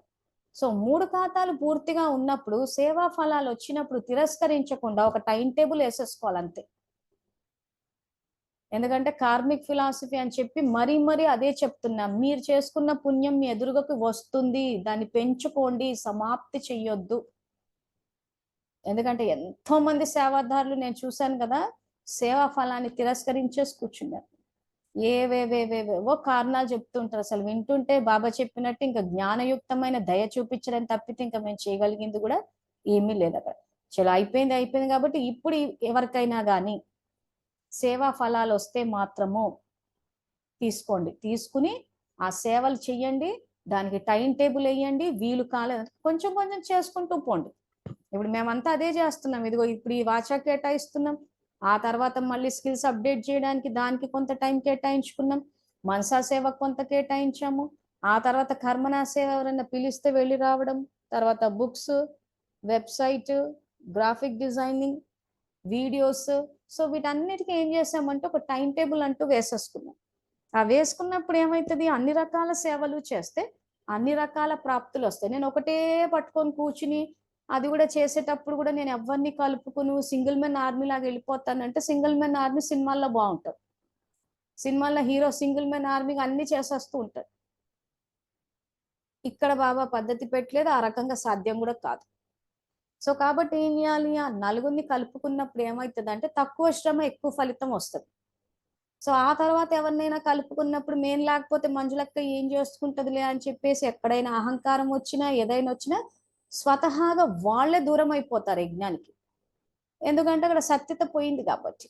సో 3 ఖాతాలు పూర్తిగా ఉన్నప్పుడు సేవా ఫలాలు వచ్చినప్పుడు తిరస్కరించకుండా ఒక టైం టేబుల్ వేసేసుకోవాలి అంతే. ఎందుకంటే కార్మిక్ ఫిలాసఫీ అని చెప్పి మరీ అదే చెప్తున్నాం, మీరు చేసుకున్న పుణ్యం మీ ఎదురుగకు వస్తుంది, దాన్ని పెంచుకోండి, సమాప్తి చెయ్యొద్దు. ఎందుకంటే ఎంతో మంది సేవాదారులు నేను చూశాను కదా, సేవా ఫలాన్ని తిరస్కరించేసి కూర్చున్నారు. ఏవేవేవేవేవో కారణాలు చెప్తుంటారు, అసలు వింటుంటే బాబా చెప్పినట్టు ఇంకా జ్ఞానయుక్తమైన దయ చూపించడం తప్పితే ఇంకా మేము చేయగలిగింది కూడా ఏమీ లేదు అక్కడ. చలో అయిపోయింది కాబట్టి ఇప్పుడు ఎవరికైనా కానీ సేవా ఫలాలు వస్తే మాత్రము తీసుకోండి, తీసుకుని ఆ సేవలు చెయ్యండి, దానికి టైం టేబుల్ వేయండి, వీలు కాలేదు కొంచెం కొంచెం చేసుకుంటూ పోండి. ఇప్పుడు మేమంతా అదే చేస్తున్నాం, ఇదిగో ఇప్పుడు ఈ వాచా కేటాయిస్తున్నాం, ఆ తర్వాత మళ్ళీ స్కిల్స్ అప్డేట్ చేయడానికి దానికి కొంత టైం కేటాయించుకున్నాం, మనసా సేవకు కొంత కేటాయించాము, ఆ తర్వాత కర్మనా సేవ ఎవరైనా పిలిస్తే వెళ్ళి రావడం, తర్వాత books, website, graphic designing, videos. So వీటన్నిటికీ ఏం చేసామంటే ఒక టైం టేబుల్ అంటూ వేసేసుకున్నాం. ఆ వేసుకున్నప్పుడు ఏమవుతుంది, అన్ని రకాల సేవలు చేస్తే అన్ని రకాల ప్రాప్తులు వస్తాయి. నేను ఒకటే పట్టుకొని కూర్చుని అది కూడా చేసేటప్పుడు కూడా నేను ఎవరిని కలుపుకుని సింగిల్ మెన్ ఆర్మీ లాగా వెళ్ళిపోతానంటే సింగిల్ మెన్ ఆర్మీ సినిమాల్లో బాగుంటుంది, సినిమాల్లో హీరో సింగిల్ మెన్ ఆర్మీగా అన్ని చేసేస్తూ ఉంటాడు. ఇక్కడ బాబా పద్ధతి పెట్టలేదు, ఆ రకంగా సాధ్యం కూడా కాదు. సో కాబట్టి ఏం చేయాలి, ఆ నలుగురిని కలుపుకున్నప్పుడు ఏమవుతుంది అంటే తక్కువ శ్రమ ఎక్కువ ఫలితం వస్తుంది. సో ఆ తర్వాత ఎవరినైనా కలుపుకున్నప్పుడు మేము లేకపోతే మంజులక్క ఏం చేసుకుంటదిలే అని చెప్పేసి ఎక్కడైనా అహంకారం వచ్చినా ఏదైనా వచ్చినా స్వతహాగా వాళ్లే దూరం అయిపోతారు యజ్ఞానికి, ఎందుకంటే అక్కడ సత్యత పోయింది కాబట్టి.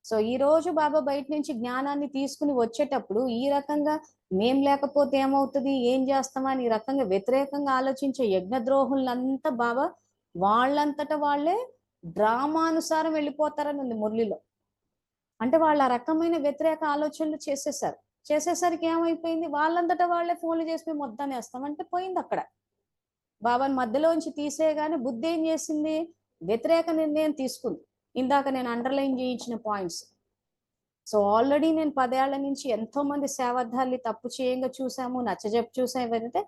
సో ఈ రోజు బాబా బయట నుంచి జ్ఞానాన్ని తీసుకుని వచ్చేటప్పుడు ఈ రకంగా మేం లేకపోతే ఏమవుతుంది, ఏం చేస్తామని ఈ రకంగా వ్యతిరేకంగా ఆలోచించే యజ్ఞద్రోహులంతా బాబా వాళ్ళంతటా వాళ్ళే డ్రామానుసారం వెళ్ళిపోతారని ఉంది మురళిలో. అంటే వాళ్ళు ఆ రకమైన వ్యతిరేక ఆలోచనలు చేసేసరికి ఏమైపోయింది, వాళ్ళంతటా వాళ్ళే ఫోన్లు చేసి మేము వద్దని వేస్తాం అంటే పోయింది అక్కడ. బాబాని మధ్యలోంచి తీసేయగానే బుద్ధి ఏం చేసింది, వ్యతిరేక నిర్ణయం తీసుకుంది. ఇందాక నేను అండర్లైన్ చేయించిన పాయింట్స్. సో ఆల్రెడీ నేను 10 ఏళ్ల నుంచి ఎంతో మంది సేవాదారులు తప్పు చేయంగా చూసాము, నచ్చజెప్పి చూసాం, ఎవరైతే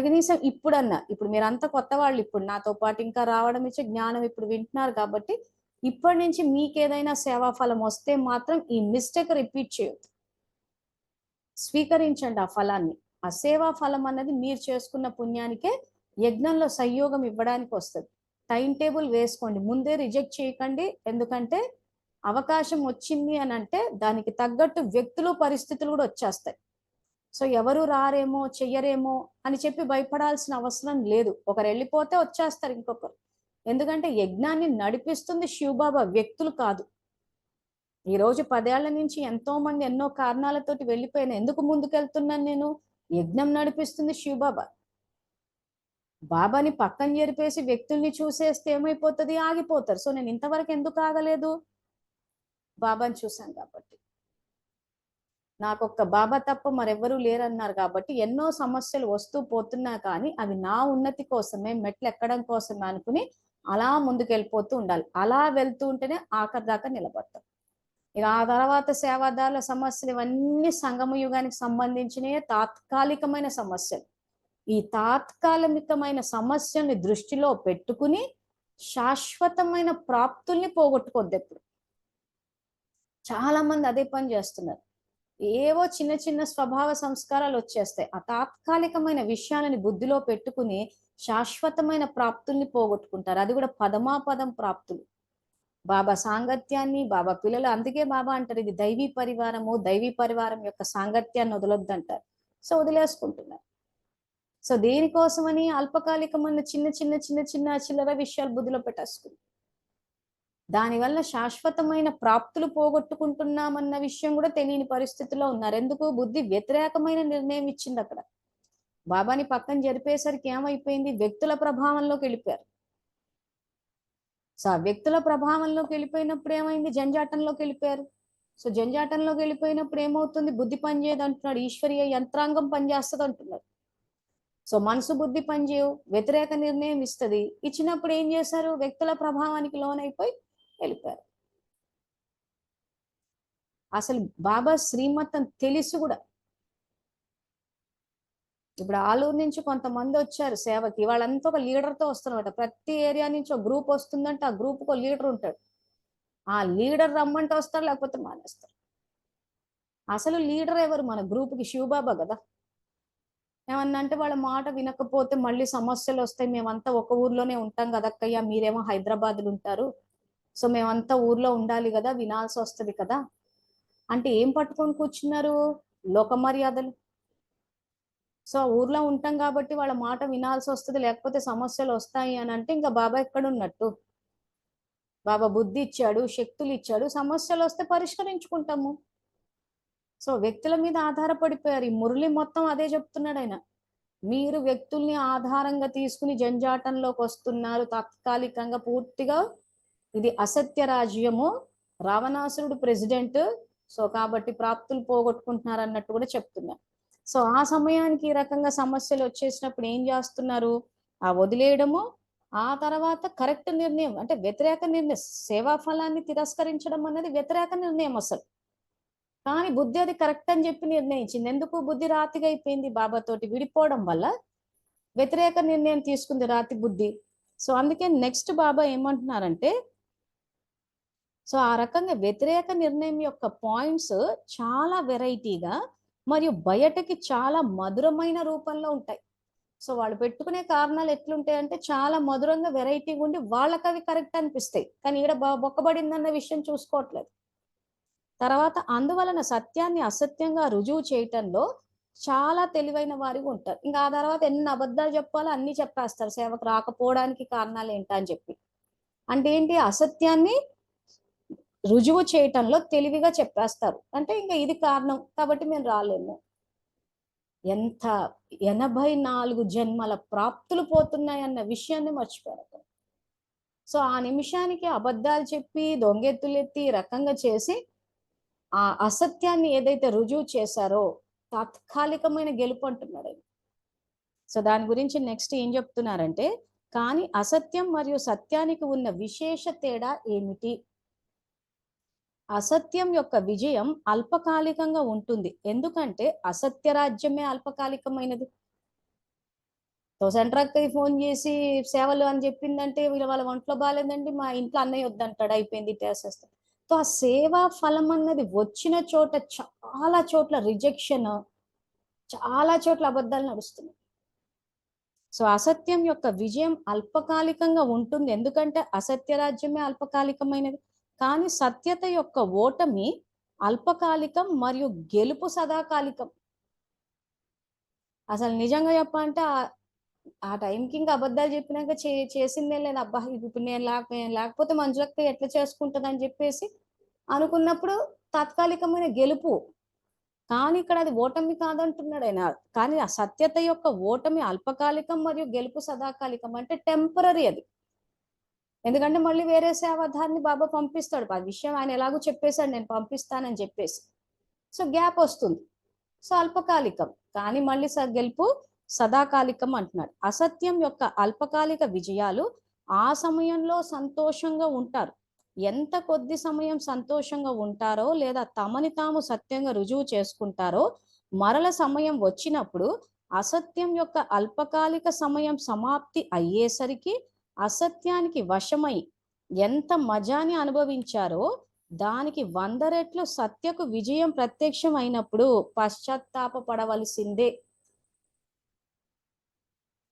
కనీసం ఇప్పుడు మీరంతా కొత్త వాళ్ళు, ఇప్పుడు నాతో పాటు ఇంకా రావడం ఇచ్చే జ్ఞానం ఇప్పుడు వింటున్నారు కాబట్టి ఇప్పటి నుంచి మీకు ఏదైనా సేవా ఫలం వస్తే మాత్రం ఈ మిస్టేక్ రిపీట్ చేయొద్దు, స్వీకరించండి ఆ ఫలాన్ని. ఆ సేవా ఫలం అన్నది మీరు చేసుకున్న పుణ్యానికే యజ్ఞంలో సహయోగం ఇవ్వడానికి వస్తుంది. టైం టేబుల్ వేసుకోండి, ముందే రిజెక్ట్ చేయకండి. ఎందుకంటే అవకాశం వచ్చింది అని అంటే దానికి తగ్గట్టు వ్యక్తులు పరిస్థితులు కూడా వచ్చేస్తాయి. సో ఎవరు రారేమో చెయ్యరేమో అని చెప్పి భయపడాల్సిన అవసరం లేదు, ఒకరు వెళ్ళిపోతే వచ్చేస్తారు ఇంకొకరు. ఎందుకంటే యజ్ఞాన్ని నడిపిస్తుంది శివబాబా, వ్యక్తులు కాదు. ఈ రోజు 10 ఏళ్ల నుంచి ఎంతో మంది ఎన్నో కారణాలతోటి వెళ్ళిపోయిన, ఎందుకు ముందుకెళ్తున్నాను నేను, యజ్ఞం నడిపిస్తుంది శివబాబా. బాబాని పక్కన జరిపేసి వ్యక్తుల్ని చూసేస్తే ఏమైపోతుంది, ఆగిపోతారు. సో నేను ఇంతవరకు ఎందుకు ఆగలేదు, బాబాని చూశాను కాబట్టి. నాకొక్క బాబా తప్ప మరెవ్వరూ లేరన్నారు కాబట్టి ఎన్నో సమస్యలు వస్తూ పోతున్నా కానీ అవి నా ఉన్నతి కోసమే, మెట్లు ఎక్కడం కోసమే అనుకుని అలా ముందుకెళ్ళిపోతూ ఉండాలి. అలా వెళ్తూ ఉంటేనే ఆఖరి దాకా నిలబడతాం. ఇక ఆ తర్వాత సేవాదారుల సమస్యలు ఇవన్నీ సంగమ యుగానికి సంబంధించినవి, తాత్కాలికమైన సమస్యలు. ఈ తాత్కాలికమైన సమస్యల్ని దృష్టిలో పెట్టుకుని శాశ్వతమైన ప్రాప్తుల్ని పోగొట్టుకోద్దు ఎప్పుడు. చాలా మంది అదే పని చేస్తున్నారు, ఏవో చిన్న చిన్న స్వభావ సంస్కారాలు వచ్చేస్తాయి, ఆ తాత్కాలికమైన విషయాలని బుద్ధిలో పెట్టుకుని శాశ్వతమైన ప్రాప్తుల్ని పోగొట్టుకుంటారు, అది కూడా పదమాపదం ప్రాప్తులు. బాబా సాంగత్యాన్ని, బాబా పిల్లలు, అందుకే బాబా అంటారు ఇది దైవీ పరివారము, దైవీ పరివారం యొక్క సాంగత్యాన్ని వదలొద్దంటారు. సో వదిలేసుకుంటున్నారు. సో దేనికోసమని అల్పకాలికమైన చిన్న చిన్న చిన్న చిన్న చిల్లర విషయాలు బుద్ధిలో పెట్టేసుకుంటారు. దానివల్ల శాశ్వతమైన ప్రాప్తులు పోగొట్టుకుంటున్నామన్న విషయం కూడా తెలియని పరిస్థితిలో ఉన్నారు. ఎందుకు? బుద్ధి వ్యతిరేకమైన నిర్ణయం ఇచ్చింది అక్కడ. బాబాని పక్కన జరిపేసరికి ఏమైపోయింది? వ్యక్తుల ప్రభావంలోకి వెళ్ళిపోయారు. సో ఆ వ్యక్తుల ప్రభావంలోకి వెళ్ళిపోయినప్పుడు ఏమైంది? జంజాటంలోకి వెళ్ళిపోయారు. సో జంజాటంలోకి వెళ్ళిపోయినప్పుడు ఏమవుతుంది? బుద్ధి పనిచేయదు అంటున్నాడు, ఈశ్వరీయ యంత్రాంగం పనిచేస్తుంది అంటున్నారు. సో మనసు బుద్ధి పనిచేయవు, వ్యతిరేక నిర్ణయం ఇస్తుంది. ఇచ్చినప్పుడు ఏం చేశారు? వ్యక్తుల ప్రభావానికి లోనైపోయి వెళ్ళిపోయారు. అసలు బాబా శ్రీమతం తెలిసి కూడా, ఇప్పుడు ఆలూరు నుంచి కొంతమంది వచ్చారు సేవకి, వాళ్ళంతా ఒక లీడర్తో వస్తున్నమాట. ప్రతి ఏరియా నుంచి ఒక గ్రూప్ వస్తుందంటే ఆ గ్రూప్ ఒక లీడర్ ఉంటాడు. ఆ లీడర్ రమ్మంటే వస్తారు, లేకపోతే మానేస్తారు. అసలు లీడర్ ఎవరు? మన గ్రూప్కి శివబాబా కదా. ఏమన్నా అంటే వాళ్ళ మాట వినకపోతే మళ్ళీ సమస్యలు వస్తాయి, మేమంతా ఒక ఊర్లోనే ఉంటాం కదక్కయ్యా, మీరేమో హైదరాబాద్లో ఉంటారు, సో మేమంతా ఊర్లో ఉండాలి కదా, వినాల్సి వస్తుంది కదా అంటే ఏం పట్టుకొని కూర్చున్నారు? లోక మర్యాదలు. సో ఊర్లో ఉంటాం కాబట్టి వాళ్ళ మాట వినాల్సి వస్తుంది, లేకపోతే సమస్యలు వస్తాయి అని అంటే ఇంకా బాబా ఎక్కడ ఉన్నట్టు? బాబా బుద్ధి ఇచ్చాడు, శక్తులు ఇచ్చాడు, సమస్యలు వస్తే పరిష్కరించుకుంటాము. సో వ్యక్తుల మీద ఆధారపడిపోయారు. ఈ మురళి మొత్తం అదే చెప్తున్నాడు ఆయన. మీరు వ్యక్తుల్ని ఆధారంగా తీసుకుని జంజాటంలోకి వస్తున్నారు తాత్కాలికంగా, పూర్తిగా ఇది అసత్య రాజ్యము, రావణాసురుడు ప్రెసిడెంట్. సో కాబట్టి ప్రాప్తులు పోగొట్టుకుంటున్నారు అన్నట్టు కూడా చెప్తున్నారు. సో ఆ సమయానికి ఈ రకంగా సమస్యలు వచ్చేసినప్పుడు ఏం చేస్తున్నారు? ఆ వదిలేయడము, ఆ తర్వాత కరెక్ట్ నిర్ణయం అంటే వ్యతిరేక నిర్ణయం. సేవా ఫలాన్ని తిరస్కరించడం అనేది వ్యతిరేక నిర్ణయం అసలు. కానీ బుద్ధి అది కరెక్ట్ అని చెప్పి నిర్ణయించింది. ఎందుకు? బుద్ధి రాతిగా అయిపోయింది బాబాతోటి విడిపోవడం వల్ల వ్యతిరేక నిర్ణయం తీసుకుంది రాతి బుద్ధి. సో అందుకే నెక్స్ట్ బాబా ఏమంటున్నారంటే, సో ఆ రకంగా వ్యతిరేక నిర్ణయం యొక్క పాయింట్స్ చాలా వెరైటీగా మరియు బయటకి చాలా మధురమైన రూపంలో ఉంటాయి. సో వాళ్ళు పెట్టుకునే కారణాలు ఎట్లుంటాయంటే చాలా మధురంగా వెరైటీగా ఉండి వాళ్ళకి అవి కరెక్ట్ అనిపిస్తాయి, కానీ ఈడ బొక్కబడిందన్న విషయం చూసుకోవట్లేదు. తర్వాత అందువలన సత్యాన్ని అసత్యంగా రుజువు చేయటంలో చాలా తెలివైన వారిగా ఉంటారు. ఇంకా ఆ తర్వాత ఎన్ని అబద్ధాలు చెప్పాలో అన్ని చెప్పేస్తారు, సేవకు రాకపోవడానికి కారణాలు ఏంటని చెప్పి. అంటే ఏంటి? అసత్యాన్ని రుజువు చేయటంలో తెలివిగా చెప్పేస్తారు. అంటే ఇంకా ఇది కారణం కాబట్టి మేము రాలేము. ఎంత 84 జన్మల ప్రాప్తులు పోతున్నాయన్న విషయాన్ని మర్చిపోయారు. సో ఆ నిమిషానికి అబద్ధాలు చెప్పి దొంగెత్తులెత్తి రకంగా చేసి ఆ అసత్యాన్ని ఏదైతే రుజువు చేశారో తాత్కాలికమైన గెలుపు అంటున్నాడు. సో దాని గురించి నెక్స్ట్ ఏం చెప్తున్నారంటే, కానీ అసత్యం మరియు సత్యానికి ఉన్న విశేష తేడా ఏమిటి? అసత్యం యొక్క విజయం అల్పకాలికంగా ఉంటుంది, ఎందుకంటే అసత్య రాజ్యమే అల్పకాలికమైనది. సో సెంట్రక్కి ఫోన్ చేసి సేవలు అని చెప్పిందంటే వాళ్ళ ఒంట్లో బాగాలేదండి, మా ఇంట్లో అన్నయ్య వద్దంటాడు, అయిపోయింది చేసేస్తాడు. సో ఆ సేవా ఫలం అన్నది వచ్చిన చోట చాలా చోట్ల రిజెక్షన్, చాలా చోట్ల అబద్ధాలు నడుస్తున్నాయి. సో అసత్యం యొక్క విజయం అల్పకాలికంగా ఉంటుంది, ఎందుకంటే అసత్య రాజ్యమే అల్పకాలికమైనది. కానీ సత్యత యొక్క ఓటమి అల్పకాలికం మరియు గెలుపు సదాకాలికం. అసలు నిజంగా చెప్పాలంటే ఆ టైంకి ఇంకా అబద్ధాలు చెప్పినాక చేసిందే లేదు. అబ్బా ఇప్పుడు నేను లేకపోతే మంజులక్క ఎట్లా చేసుకుంటుంది అని చెప్పేసి అనుకున్నప్పుడు తాత్కాలికమైన గెలుపు, కానీ ఇక్కడ అది ఓటమి కాదంటున్నాడు ఆయన. కానీ ఆ సత్యత యొక్క ఓటమి అల్పకాలికం మరియు గెలుపు సదాకాలికం, అంటే టెంపరీ అది. ఎందుకంటే మళ్ళీ వేరే సేవాధారిని బాబా పంపిస్తాడు. ఆ విషయం ఆయన ఎలాగో చెప్పేశాడు, నేను పంపిస్తానని చెప్పేసి. సో గ్యాప్ వస్తుంది, సో అల్పకాలికం, కానీ మళ్ళీ గెలుపు సదాకాలికం అంటున్నాడు. అసత్యం యొక్క అల్పకాలిక విజయాలు ఆ సమయంలో సంతోషంగా ఉంటారు. ఎంత కొద్ది సమయం సంతోషంగా ఉంటారో లేదా తమని తాము సత్యంగా రుజువు చేసుకుంటారో, మరల సమయం వచ్చినప్పుడు అసత్యం యొక్క అల్పకాలిక సమయం సమాప్తి అయ్యేసరికి అసత్యానికి వశమై ఎంత మజాని అనుభవించారో దానికి 100 రెట్లు సత్యకు విజయం ప్రత్యక్షం అయినప్పుడు పశ్చాత్తాపపడవలసిందే.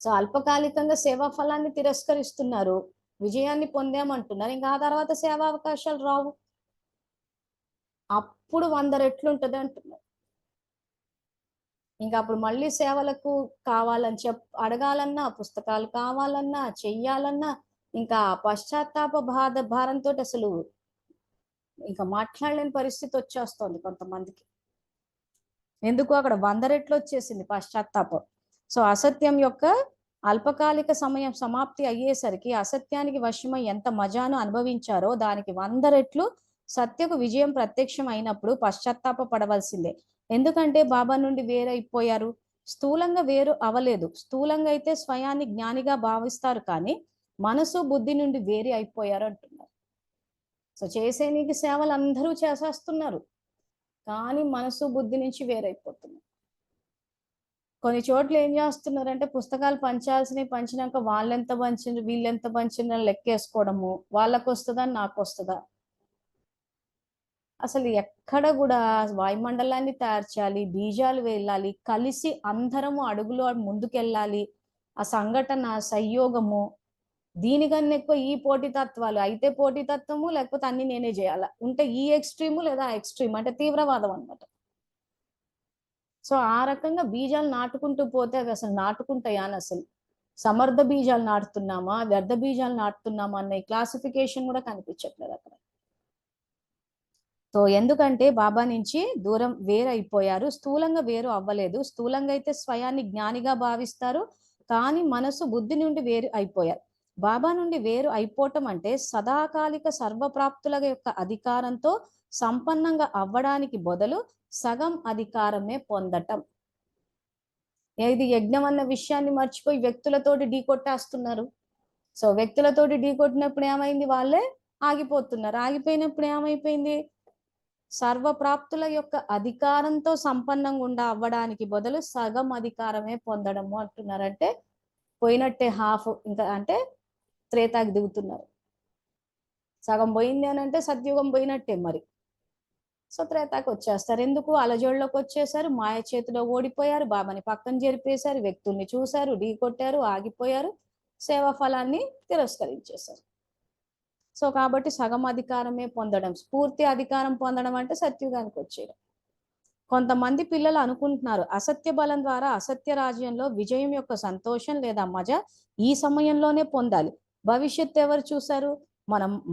సో అల్పకాలికంగా సేవా ఫలాన్ని తిరస్కరిస్తున్నారు, విజయాన్ని పొందామంటున్నారు. ఇంకా ఆ తర్వాత సేవా అవకాశాలు రావు. అప్పుడు 100 రెట్లు ఉంటుంది అంటున్నారు. ఇంకా అప్పుడు మళ్ళీ సేవలకు కావాలని అడగాలన్నా, పుస్తకాలు కావాలన్నా, చెయ్యాలన్నా ఇంకా పశ్చాత్తాప భారంతో అసలు ఇంకా మాట్లాడలేని పరిస్థితి వచ్చేస్తుంది కొంతమందికి. ఎందుకు అక్కడ 100 రెట్లు వచ్చేసింది పశ్చాత్తాపం. సో అసత్యం యొక్క అల్పకాలిక సమయం సమాప్తి అయ్యేసరికి అసత్యానికి వశమై ఎంత మజాను అనుభవించారో దానికి 100 రెట్లు సత్యకు విజయం ప్రత్యక్షం అయినప్పుడు పశ్చాత్తాప పడవలసిందే. ఎందుకంటే బాబా నుండి వేరైపోయారు. స్థూలంగా వేరు అవలేదు. స్థూలంగా అయితే స్వయాన్ని జ్ఞానిగా భావిస్తారు, కానీ మనసు బుద్ధి నుండి వేరి అయిపోయారు అంటున్నారు. సో చేసే నీకు సేవలు అందరూ చేసేస్తున్నారు, కానీ మనసు బుద్ధి నుంచి వేరైపోతున్నారు. కొన్ని చోట్ల ఏం చేస్తున్నారంటే పుస్తకాలు పంచాల్సినవి పంచినాక వాళ్ళెంత పంచిండ్రు వీళ్ళెంత పంచిండ్రు అని లెక్కేసుకోవడము, వాళ్ళకు వస్తుందా నాకు వస్తుందా. అసలు ఎక్కడ కూడా వాయుమండలాన్ని తయారు చేయాలి, బీజాలు వెళ్ళాలి, కలిసి అందరము అడుగులో ముందుకెళ్ళాలి. ఆ సంఘటన సంయోగము, దీనికన్నా ఎక్కువ ఈ పోటీతత్వాలు అయితే పోటీతత్వము, లేకపోతే అన్ని నేనే చేయాలా ఉంటే ఈ ఎక్స్ట్రీము లేదా ఎక్స్ట్రీమ్ అంటే తీవ్రవాదం అనమాట. సో ఆ రకంగా బీజాలు నాటుకుంటూ పోతే అవి అసలు నాటుకుంటాయా అని అసలు సమర్థ బీజాలు నాటుతున్నామా వ్యర్థ బీజాలు నాటుతున్నామా అన్న క్లాసిఫికేషన్ కూడా కనిపించట్లేదు అక్కడ. సో ఎందుకంటే బాబా నుంచి దూరం వేరైపోయారు. స్థూలంగా వేరు అవ్వలేదు. స్థూలంగా అయితే స్వయాన్ని జ్ఞానిగా భావిస్తారు, కానీ మనసు బుద్ధి నుండి వేరు అయిపోయారు. బాబా నుండి వేరు అయిపోవటం అంటే సదాకాలిక సర్వప్రాప్తుల యొక్క అధికారంతో సంపన్నంగా అవ్వడానికి బదులు సగం అధికారమే పొందటం. ఇది యజ్ఞం అన్న విషయాన్ని మర్చిపోయి వ్యక్తులతోటి ఢీ కొట్టేస్తున్నారు. సో వ్యక్తులతోటి ఢీ కొట్టినప్పుడు ఏమైంది, వాళ్ళే ఆగిపోతున్నారు. ఆగిపోయినప్పుడు ఏమైపోయింది, సర్వప్రాప్తుల యొక్క అధికారంతో సంపన్నంగా అవ్వడానికి బదులు సగం అధికారమే పొందడము అంటున్నారంటే పోయినట్టే హాఫ్, ఇంకా అంటే త్రేతాకి దిగుతున్నారు. సగం పోయింది అని అంటే సత్యుగం పోయినట్టే మరి. సో త్రేతాకి వచ్చేస్తారు. ఎందుకు, అలజోళ్ళలోకి వచ్చేసారు, మాయ చేతిలో ఓడిపోయారు, బాబాని పక్కన జరిపేశారు, వ్యక్తుల్ని చూశారు, ఢీ కొట్టారు, ఆగిపోయారు, సేవా ఫలాన్ని తిరస్కరించేశారు. సో కాబట్టి సగం అధికారమే పొందడం, పూర్తి అధికారం పొందడం అంటే సత్యుగానికి వచ్చేయడం. కొంతమంది పిల్లలు అనుకుంటున్నారు అసత్య బలం ద్వారా అసత్య రాజ్యంలో విజయం యొక్క సంతోషం లేదా మజా ఈ సమయంలోనే పొందాలి. భవిష్యత్తు ఎవరు చూశారు,